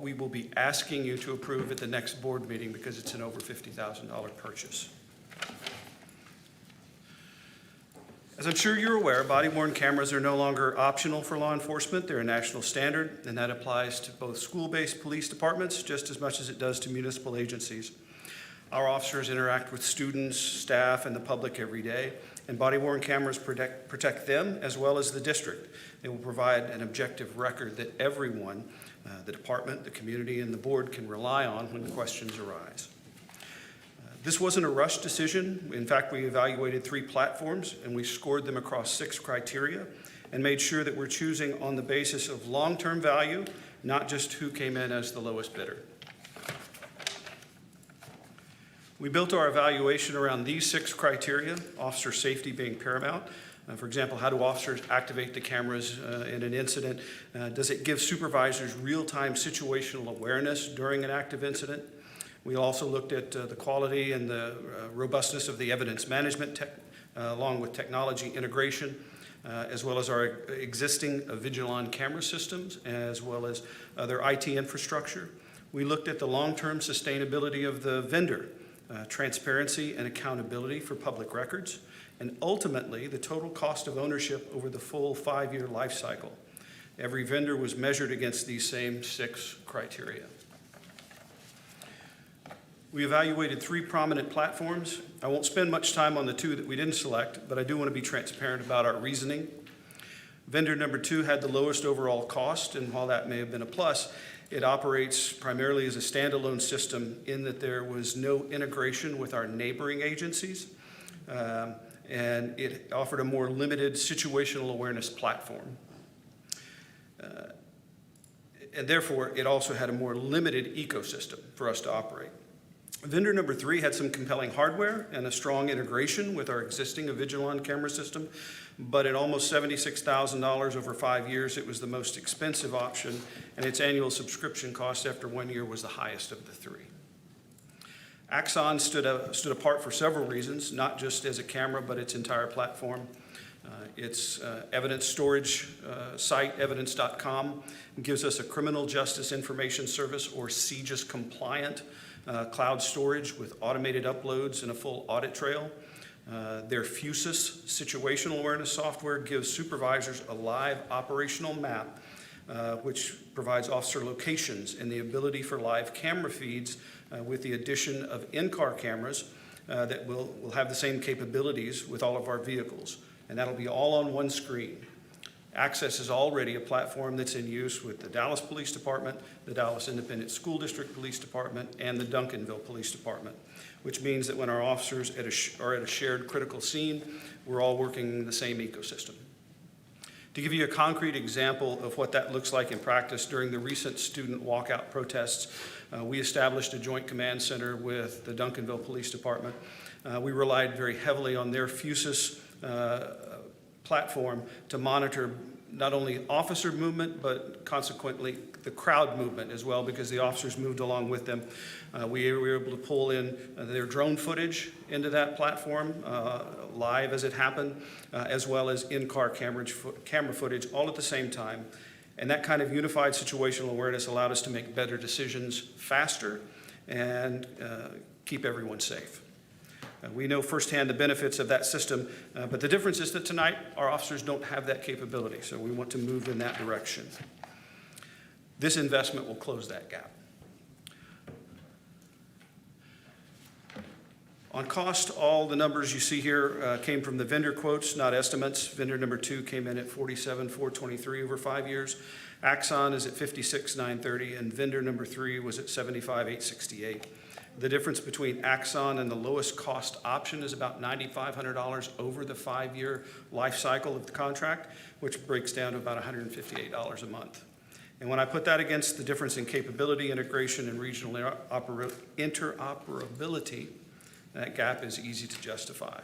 we will be asking you to approve at the next board meeting, because it's an over $50,000 purchase. As I'm sure you're aware, body-worn cameras are no longer optional for law enforcement. They're a national standard, and that applies to both school-based police departments just as much as it does to municipal agencies. Our officers interact with students, staff, and the public every day, and body-worn cameras protect them as well as the district. They will provide an objective record that everyone, the department, the community, and the board can rely on when questions arise. This wasn't a rushed decision. In fact, we evaluated 3 platforms, and we scored them across 6 criteria and made sure that we're choosing on the basis of long-term value, not just who came in as the lowest bidder. We built our evaluation around these 6 criteria, officer safety being paramount. For example, how do officers activate the cameras in an incident? Does it give supervisors real-time situational awareness during an active incident? We also looked at the quality and the robustness of the evidence management along with technology integration, as well as our existing Vigilon camera systems, as well as their IT infrastructure. We looked at the long-term sustainability of the vendor, transparency and accountability for public records, and ultimately the total cost of ownership over the full 5-year life cycle. Every vendor was measured against these same 6 criteria. We evaluated 3 prominent platforms. I won't spend much time on the 2 that we didn't select, but I do want to be transparent about our reasoning. Vendor number 2 had the lowest overall cost, and while that may have been a plus, it operates primarily as a standalone system in that there was no integration with our neighboring agencies, and it offered a more limited situational awareness platform. And therefore, it also had a more limited ecosystem for us to operate. Vendor number 3 had some compelling hardware and a strong integration with our existing Vigilon camera system, but at almost $76,000 over 5 years, it was the most expensive option, and its annual subscription cost after 1 year was the highest of the 3. Axon stood apart for several reasons, not just as a camera, but its entire platform. Its evidence storage site, evidence.com, gives us a criminal justice information service, or CJIS compliant cloud storage with automated uploads and a full audit trail. Their Fusus situational awareness software gives supervisors a live operational map, which provides officer locations and the ability for live camera feeds with the addition of in-car cameras that will have the same capabilities with all of our vehicles. And that'll be all on one screen. Access is already a platform that's in use with the Dallas Police Department, the Dallas Independent School District Police Department, and the Duncanville Police Department, which means that when our officers are at a shared critical scene, we're all working in the same ecosystem. To give you a concrete example of what that looks like in practice, during the recent student walkout protests, we established a joint command center with the Duncanville Police Department. We relied very heavily on their Fusus platform to monitor not only officer movement, but consequently the crowd movement as well, because the officers moved along with them. We were able to pull in their drone footage into that platform live as it happened, as well as in-car camera footage all at the same time. And that kind of unified situational awareness allowed us to make better decisions faster and keep everyone safe. We know firsthand the benefits of that system, but the difference is that tonight our officers don't have that capability, so we want to move in that direction. This investment will close that gap. On cost, all the numbers you see here came from the vendor quotes, not estimates. Vendor number 2 came in at $47,423 over 5 years. Axon is at $56,930, and vendor number 3 was at $75,868. The difference between Axon and the lowest cost option is about $9,500 over the 5-year life cycle of the contract, which breaks down to about $158 a month. And when I put that against the difference in capability, integration, and regional interoperability, that gap is easy to justify.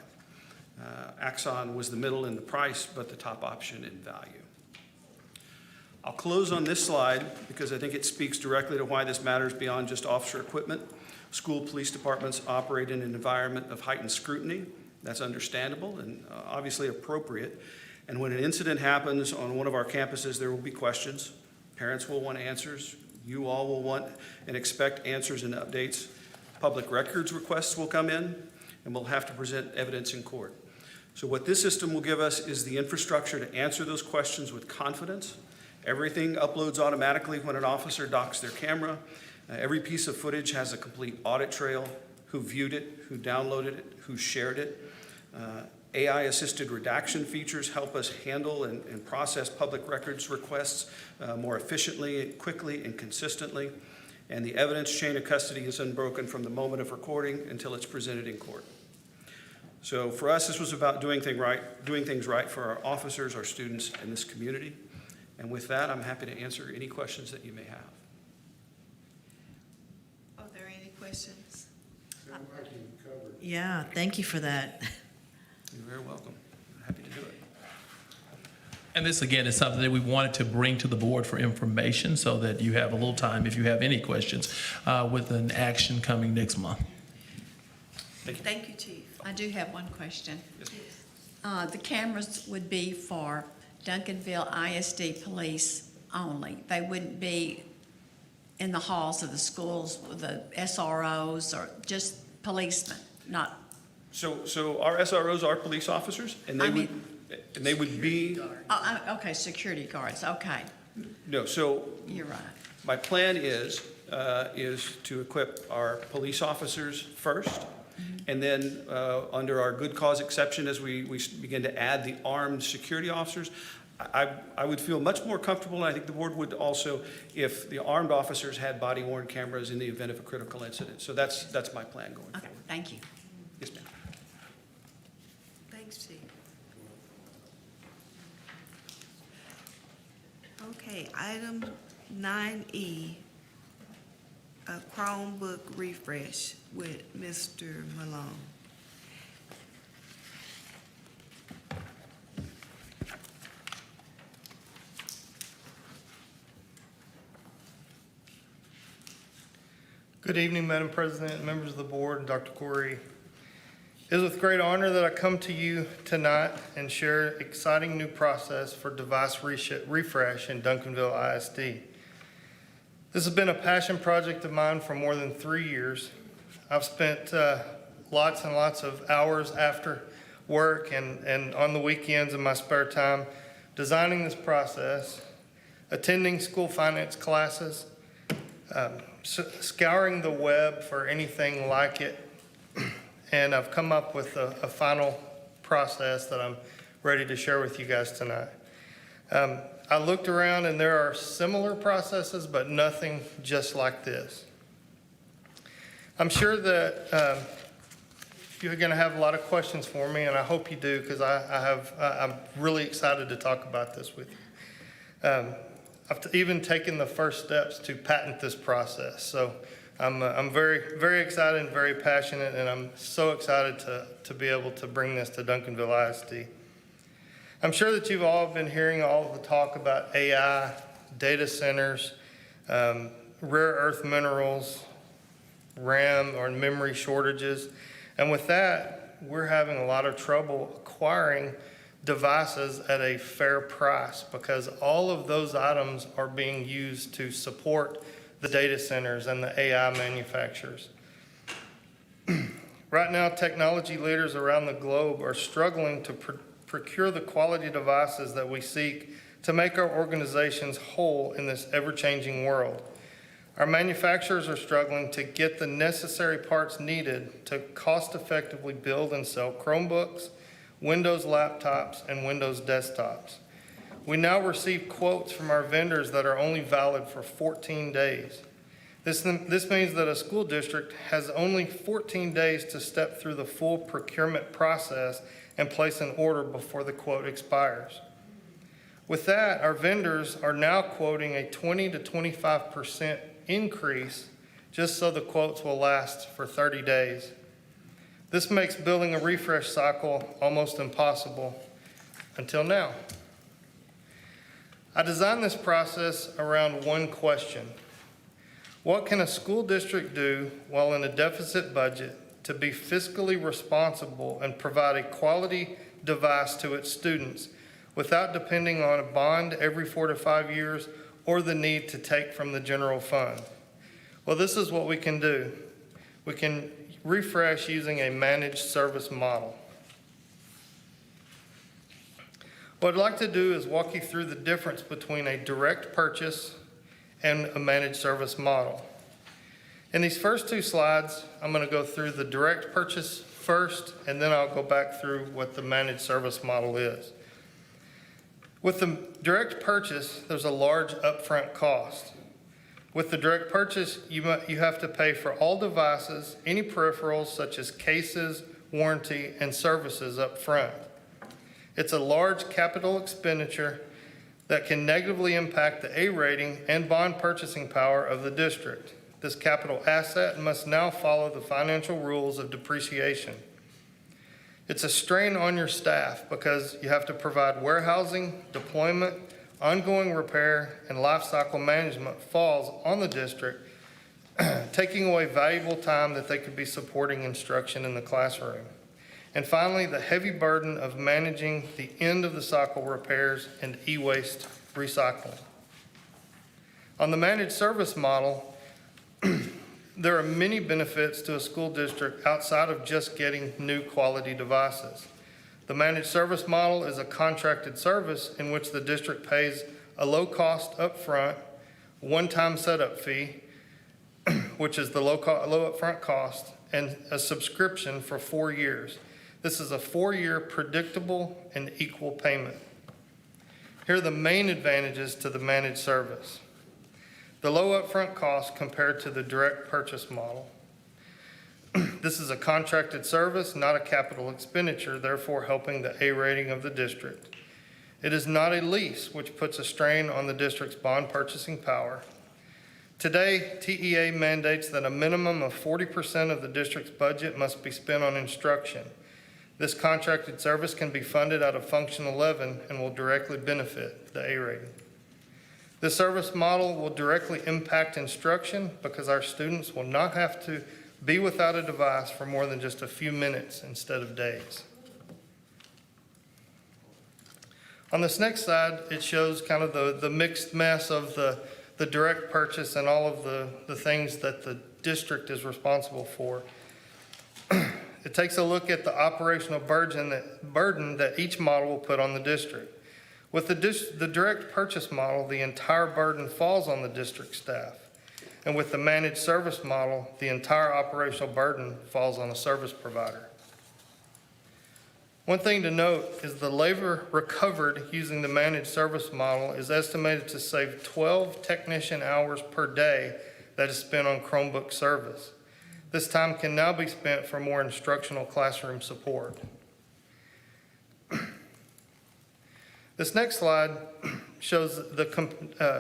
Axon was the middle in the price, but the top option in value. I'll close on this slide because I think it speaks directly to why this matters beyond just officer equipment. School police departments operate in an environment of heightened scrutiny. That's understandable and obviously appropriate. And when an incident happens on one of our campuses, there will be questions. Parents will want answers. You all will want and expect answers and updates. Public records requests will come in, and we'll have to present evidence in court. So what this system will give us is the infrastructure to answer those questions with confidence. Everything uploads automatically when an officer docks their camera. Every piece of footage has a complete audit trail, who viewed it, who downloaded it, who shared it. AI-assisted redaction features help us handle and process public records requests more efficiently, quickly, and consistently. And the evidence chain of custody is unbroken from the moment of recording until it's presented in court. So for us, this was about doing things right for our officers, our students, and this community. And with that, I'm happy to answer any questions that you may have. Are there any questions? Yeah, thank you for that. You're very welcome. I'm happy to do it. And this, again, is something that we wanted to bring to the board for information so that you have a little time if you have any questions with an action coming next month. Thank you, Chief. I do have one question. Yes. The cameras would be for Duncanville ISD police only. They wouldn't be in the halls of the schools with the SROs or just policemen, not. So our SROs are police officers, and they would be. Okay, security guards, okay. No, so. You're right. My plan is to equip our police officers first, and then under our good cause exception, as we begin to add the armed security officers, I would feel much more comfortable, and I think the board would also, if the armed officers had body-worn cameras in the event of a critical incident. So that's my plan going forward. Okay, thank you. Yes, ma'am. Thanks, Chief. Okay, item 9E, a Chromebook refresh with Mr. Malone. Good evening, Madam President, members of the board, and Dr. Corey. It is with great honor that I come to you tonight and share an exciting new process for device refresh in Duncanville ISD. This has been a passion project of mine for more than 3 years. I've spent lots and lots of hours after work and on the weekends in my spare time designing this process, attending school finance classes, scouring the web for anything like it, and I've come up with a final process that I'm ready to share with you guys tonight. I looked around and there are similar processes, but nothing just like this. I'm sure that you're going to have a lot of questions for me, and I hope you do, because I'm really excited to talk about this with you. I've even taken the first steps to patent this process. So I'm very, very excited and very passionate, and I'm so excited to be able to bring this to Duncanville ISD. I'm sure that you've all been hearing all of the talk about AI, data centers, rare earth minerals, RAM or memory shortages. And with that, we're having a lot of trouble acquiring devices at a fair price because all of those items are being used to support the data centers and the AI manufacturers. Right now, technology leaders around the globe are struggling to procure the quality devices that we seek to make our organizations whole in this ever-changing world. Our manufacturers are struggling to get the necessary parts needed to cost-effectively build and sell Chromebooks, Windows laptops, and Windows desktops. We now receive quotes from our vendors that are only valid for 14 days. This means that a school district has only 14 days to step through the full procurement process and place an order before the quote expires. With that, our vendors are now quoting a 20 to 25% increase just so the quotes will last for 30 days. This makes building a refresh cycle almost impossible until now. I designed this process around one question. What can a school district do while in a deficit budget to be fiscally responsible and provide a quality device to its students without depending on a bond every 4 to 5 years or the need to take from the general fund? Well, this is what we can do. We can refresh using a managed service model. What I'd like to do is walk you through the difference between a direct purchase and a managed service model. In these first two slides, I'm going to go through the direct purchase first, and then I'll go back through what the managed service model is. With the direct purchase, there's a large upfront cost. With the direct purchase, you have to pay for all devices, any peripherals such as cases, warranty, and services up front. It's a large capital expenditure that can negatively impact the A rating and bond purchasing power of the district. This capital asset must now follow the financial rules of depreciation. It's a strain on your staff because you have to provide warehousing, deployment, ongoing repair, and life cycle management falls on the district, taking away valuable time that they could be supporting instruction in the classroom. And finally, the heavy burden of managing the end of the cycle repairs and e-waste recycling. On the managed service model, there are many benefits to a school district outside of just getting new quality devices. The managed service model is a contracted service in which the district pays a low cost upfront, one-time setup fee, which is the low upfront cost, and a subscription for 4 years. This is a 4-year predictable and equal payment. Here are the main advantages to the managed service. The low upfront cost compared to the direct purchase model. This is a contracted service, not a capital expenditure, therefore helping the A rating of the district. It is not a lease, which puts a strain on the district's bond purchasing power. Today, TEA mandates that a minimum of 40% of the district's budget must be spent on instruction. This contracted service can be funded out of Function 11 and will directly benefit the A rating. This service model will directly impact instruction because our students will not have to be without a device for more than just a few minutes instead of days. On this next slide, it shows kind of the mixed mess of the direct purchase and all of the things that the district is responsible for. It takes a look at the operational burden that each model will put on the district. With the direct purchase model, the entire burden falls on the district staff. And with the managed service model, the entire operational burden falls on a service provider. One thing to note is the labor recovered using the managed service model is estimated to save 12 technician hours per day that is spent on Chromebook service. This time can now be spent for more instructional classroom support. This next slide shows the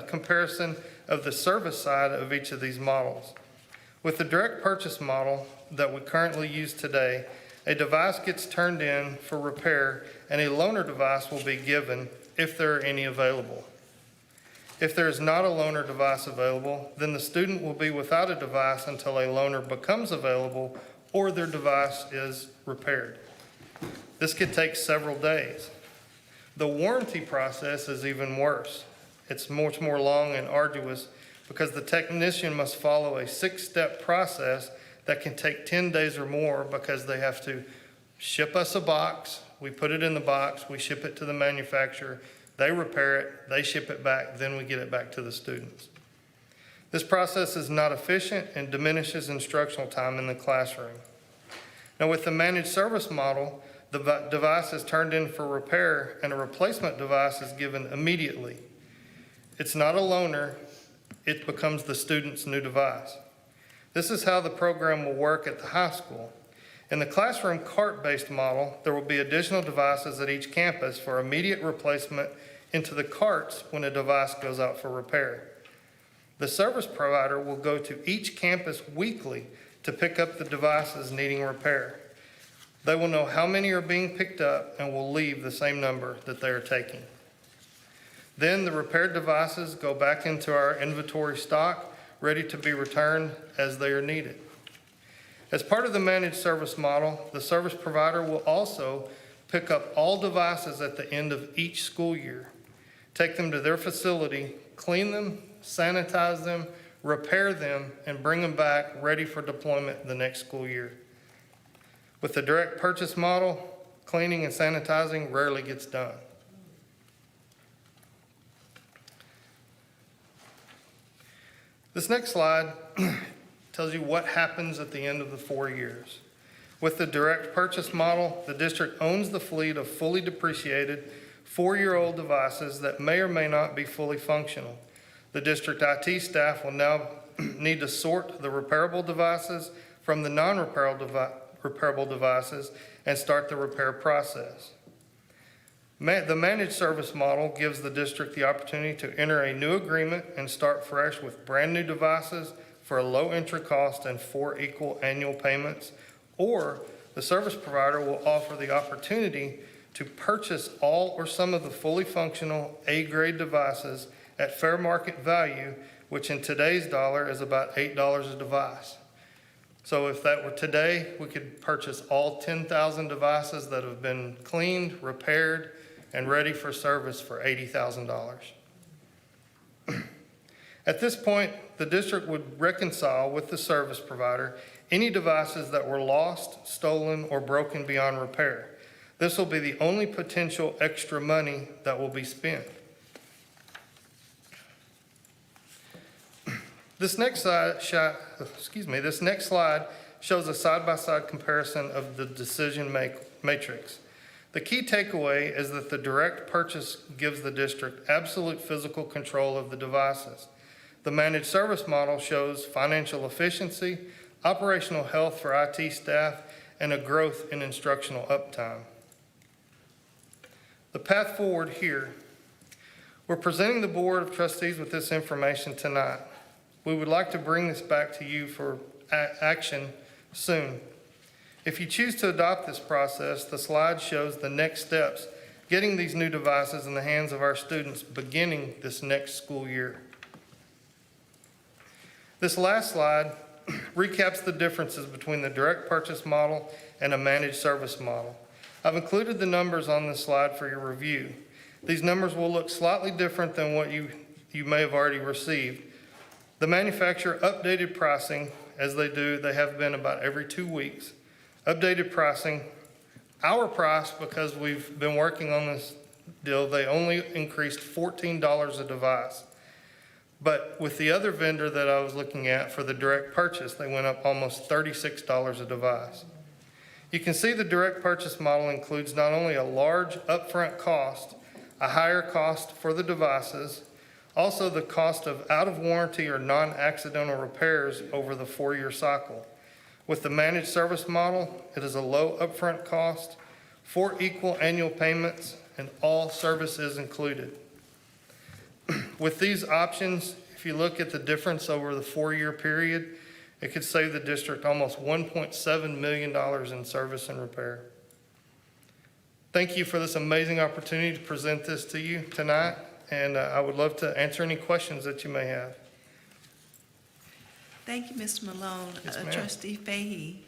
comparison of the service side of each of these models. With the direct purchase model that we currently use today, a device gets turned in for repair and a loaner device will be given if there are any available. If there is not a loaner device available, then the student will be without a device until a loaner becomes available or their device is repaired. This could take several days. The warranty process is even worse. It's much more long and arduous because the technician must follow a 6-step process that can take 10 days or more because they have to ship us a box, we put it in the box, we ship it to the manufacturer, they repair it, they ship it back, then we get it back to the students. This process is not efficient and diminishes instructional time in the classroom. Now with the managed service model, the device is turned in for repair and a replacement device is given immediately. It's not a loaner, it becomes the student's new device. This is how the program will work at the high school. In the classroom cart-based model, there will be additional devices at each campus for immediate replacement into the carts when a device goes out for repair. The service provider will go to each campus weekly to pick up the devices needing repair. They will know how many are being picked up and will leave the same number that they are taking. Then the repaired devices go back into our inventory stock, ready to be returned as they are needed. As part of the managed service model, the service provider will also pick up all devices at the end of each school year, take them to their facility, clean them, sanitize them, repair them, and bring them back ready for deployment the next school year. With the direct purchase model, cleaning and sanitizing rarely gets done. This next slide tells you what happens at the end of the 4 years. With the direct purchase model, the district owns the fleet of fully depreciated 4-year-old devices that may or may not be fully functional. The district IT staff will now need to sort the repairable devices from the non-repairable devices and start the repair process. The managed service model gives the district the opportunity to enter a new agreement and start fresh with brand new devices for a low entry cost and 4 equal annual payments, or the service provider will offer the opportunity to purchase all or some of the fully functional A-grade devices at fair market value, which in today's dollar is about $8 a device. So if that were today, we could purchase all 10,000 devices that have been cleaned, repaired, and ready for service for $80,000. At this point, the district would reconcile with the service provider any devices that were lost, stolen, or broken beyond repair. This will be the only potential extra money that will be spent. This next slide shows a side-by-side comparison of the decision matrix. The key takeaway is that the direct purchase gives the district absolute physical control of the devices. The managed service model shows financial efficiency, operational health for IT staff, and a growth in instructional uptime. The path forward here. We're presenting the Board of Trustees with this information tonight. We would like to bring this back to you for action soon. If you choose to adopt this process, the slide shows the next steps, getting these new devices in the hands of our students beginning this next school year. This last slide recaps the differences between the direct purchase model and a managed service model. I've included the numbers on this slide for your review. These numbers will look slightly different than what you may have already received. The manufacturer updated pricing, as they have been about every 2 weeks. Updated pricing, our price, because we've been working on this deal, they only increased $14 a device. But with the other vendor that I was looking at for the direct purchase, they went up almost $36 a device. You can see the direct purchase model includes not only a large upfront cost, a higher cost for the devices, also the cost of out-of-warranty or non-accidental repairs over the 4-year cycle. With the managed service model, it is a low upfront cost, 4 equal annual payments, and all services included. With these options, if you look at the difference over the 4-year period, it could save the district almost $1.7 million in service and repair. Thank you for this amazing opportunity to present this to you tonight, and I would love to answer any questions that you may have. Thank you, Mr. Malone. Yes, ma'am. Trustee Fahey.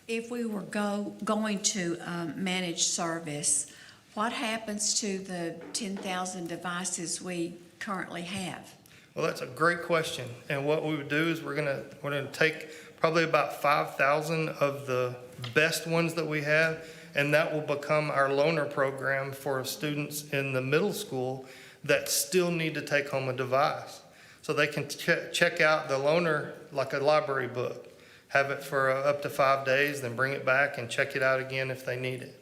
If we were going to manage service, what happens to the 10,000 devices we currently have? Well, that's a great question. And what we would do is we're gonna take probably about 5,000 of the best ones that we have, and that will become our loaner program for students in the middle school that still need to take home a device. So they can check out the loaner like a library book, have it for up to 5 days, then bring it back and check it out again if they need it.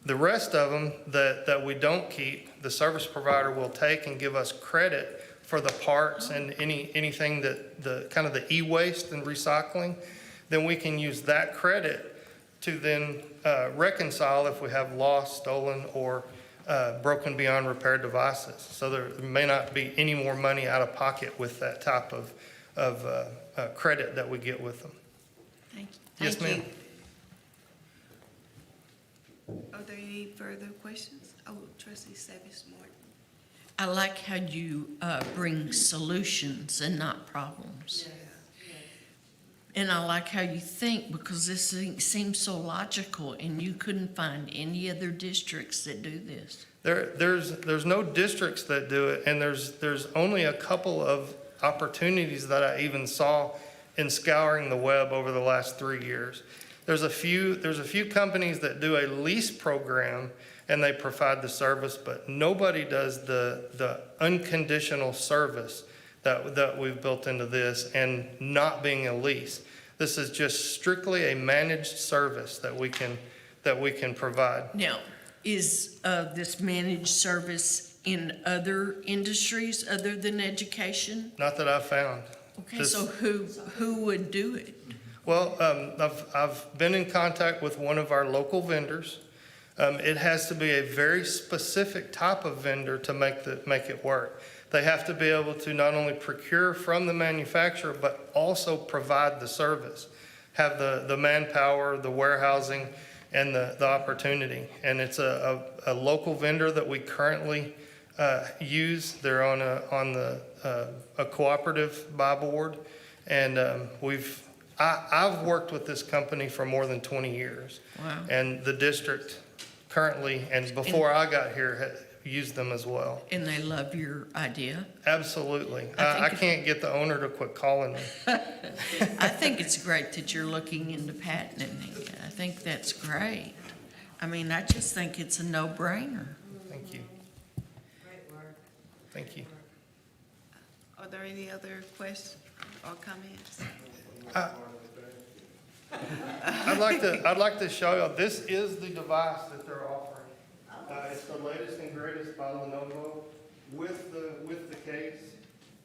The rest of them that we don't keep, the service provider will take and give us credit for the parts and anything that the kind of the e-waste and recycling, then we can use that credit to then reconcile if we have lost, stolen, or broken beyond repair devices. So there may not be any more money out of pocket with that type of credit that we get with them. Thank you. Yes, ma'am. Are there any further questions? Oh, Trustee Savage Martin. I like how you bring solutions and not problems. And I like how you think, because this seems so logical, and you couldn't find any other districts that do this. There's no districts that do it, and there's only a couple of opportunities that I even saw in scouring the web over the last 3 years. There's a few companies that do a lease program and they provide the service, but nobody does the unconditional service that we've built into this, and not being a lease. This is just strictly a managed service that we can provide. Now, is this managed service in other industries other than education? Not that I've found. Okay, so who would do it? Well, I've been in contact with one of our local vendors. It has to be a very specific type of vendor to make it work. They have to be able to not only procure from the manufacturer, but also provide the service, have the manpower, the warehousing, and the opportunity. And it's a local vendor that we currently use. They're on a cooperative buy board, and I've worked with this company for more than 20 years. Wow. And the district currently, and before I got here, had used them as well. And they love your idea? Absolutely. I can't get the owner to quit calling me. I think it's great that you're looking into patenting it. I think that's great. I mean, I just think it's a no-brainer. Thank you. Thank you. Are there any other questions or comments? I'd like to show you, this is the device that they're offering. It's the latest and greatest by Lenovo with the case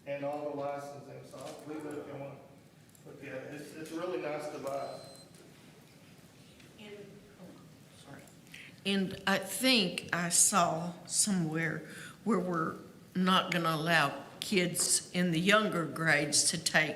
and all the licensing. So I'll leave it if you want to look at it. It's a really nice device. And I think I saw somewhere where we're not going to allow kids in the younger grades to take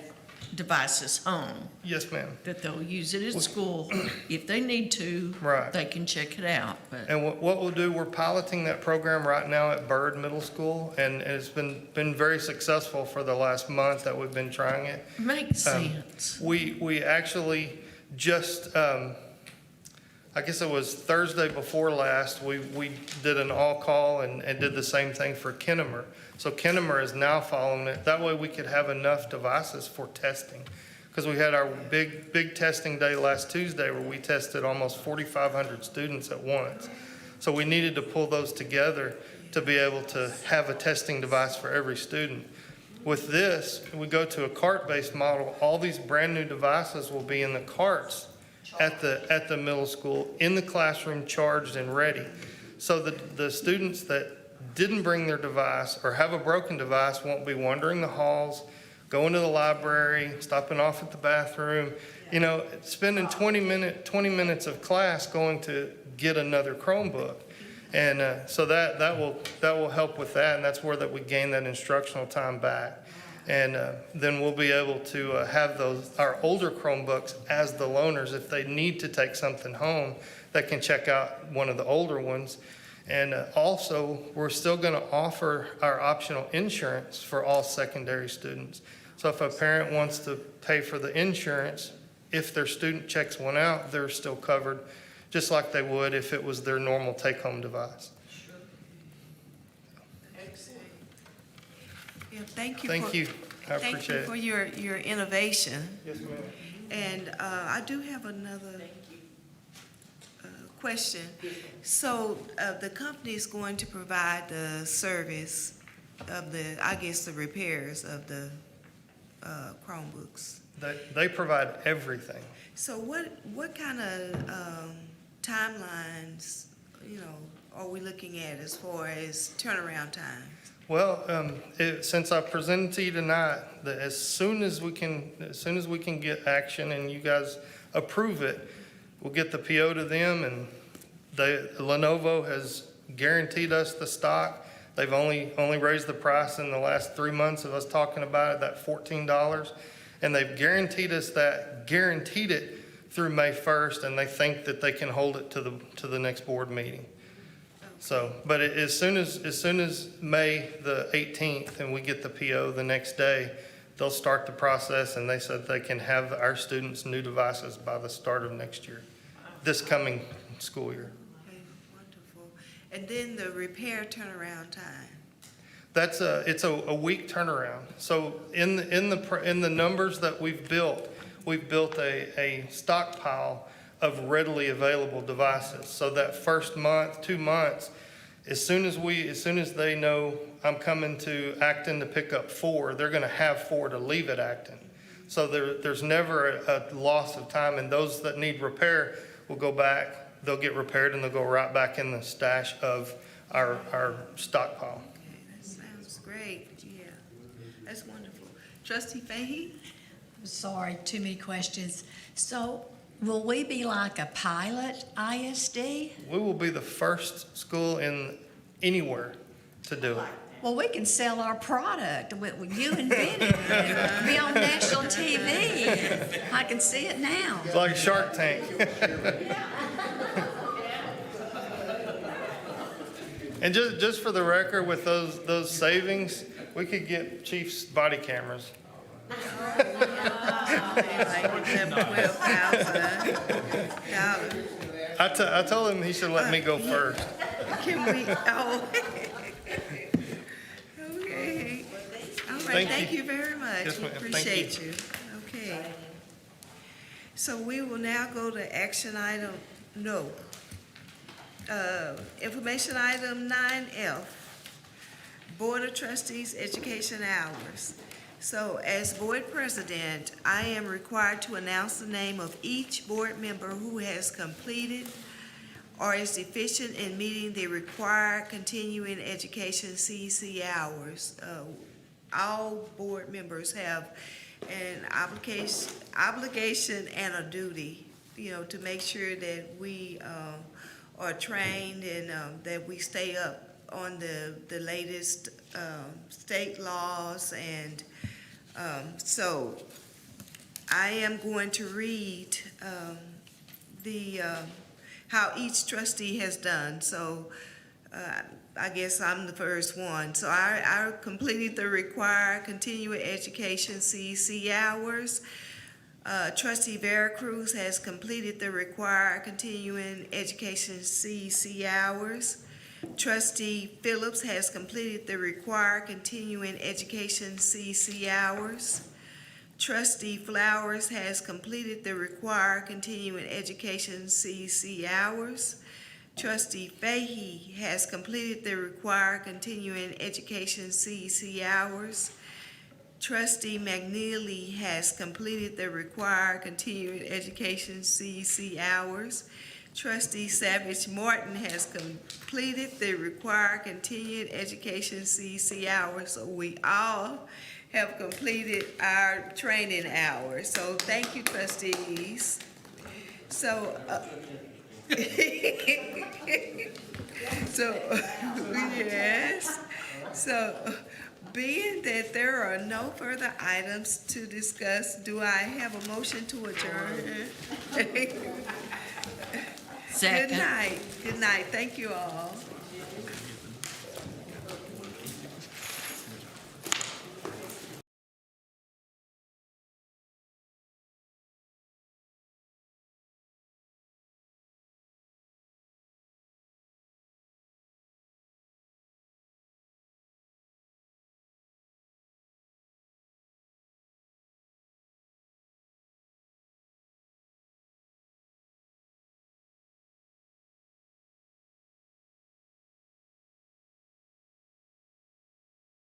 devices home. Yes, ma'am. That they'll use it at school. If they need to, Right. they can check it out. But And what we'll do, we're piloting that program right now at Byrd Middle School, and it's been very successful for the last month that we've been trying it. Makes sense. We actually just, I guess it was Thursday before last, we did an all-call and did the same thing for Kennemer. So Kennemer is now following it. That way we could have enough devices for testing. Because we had our big testing day last Tuesday where we tested almost 4,500 students at once. So we needed to pull those together to be able to have a testing device for every student. With this, we go to a cart-based model. All these brand-new devices will be in the carts at the middle school, in the classroom, charged and ready. So the students that didn't bring their device or have a broken device won't be wandering the halls, going to the library, stopping off at the bathroom, spending 20 minutes of class going to get another Chromebook. And so that will help with that, and that's where that we gain that instructional time back. And then we'll be able to have our older Chromebooks as the loaners. If they need to take something home, they can check out one of the older ones. And also, we're still going to offer our optional insurance for all secondary students. So if a parent wants to pay for the insurance, if their student checks one out, they're still covered, just like they would if it was their normal take-home device. Excellent. Yeah, thank you. Thank you. I appreciate it. Thank you for your innovation. Yes, ma'am. And I do have another question. So the company is going to provide the service of the repairs of the Chromebooks. They provide everything. So what kind of timelines, are we looking at as far as turnaround times? Well, since I presented to you tonight, that as soon as we can get action and you guys approve it, we'll get the PO to them, and Lenovo has guaranteed us the stock. They've only raised the price in the last 3 months of us talking about it, that $14, and they've guaranteed it through May 1st, and they think that they can hold it to the next board meeting. So, but as soon as May the 18th and we get the PO the next day, they'll start the process, and they said they can have our students' new devices by the start of next year, this coming school year. Okay, wonderful. And then the repair turnaround time. It's a week turnaround. So in the numbers that we've built a stockpile of readily available devices. So that first month, 2 months, as soon as they know I'm coming to Acton to pick up 4, they're going to have 4 to leave at Acton. So there's never a loss of time, and those that need repair will go back, they'll get repaired, and they'll go right back in the stash of our stockpile. Okay, that sounds great. Yeah, that's wonderful. Trustee Fahey? Sorry, too many questions. So will we be like a pilot ISD? We will be the first school in anywhere to do it. Well, we can sell our product. You invented it. Be on national TV. I can see it now. It's like Shark Tank. And just for the record, with those savings, we could get Chief's body cameras. I told him he should let me go first. Can we, oh. Okay. All right, thank you very much. Yes, We ma'am. Thank appreciate you. Okay. So we will now go to action item, information item 9F, Board of Trustees Education Hours. So as board president, I am required to announce the name of each board member who has completed or is deficient in meeting the required continuing education CEC hours. All board members have an obligation and a duty, to make sure that we are trained and that we stay up on the latest state laws. And so I am going to read how each trustee has done. So I guess I'm the first one. So I completed the required continuing education CEC hours. Trustee Veracruz has completed the required continuing education CEC hours. Trustee Phillips has completed the required continuing education CEC hours. Trustee Flowers has completed the required continuing education CEC hours. Trustee Fahey has completed the required continuing education CEC hours. Trustee McNeely has completed the required continuing education CEC hours. Trustee Savage Martin has completed the required continuing education CEC hours. So we all have completed our training hours. So thank you, trustees. So, yes. So, being that there are no further items to discuss, do I have a motion to adjourn? Second. Good night. Good night. Thank you all.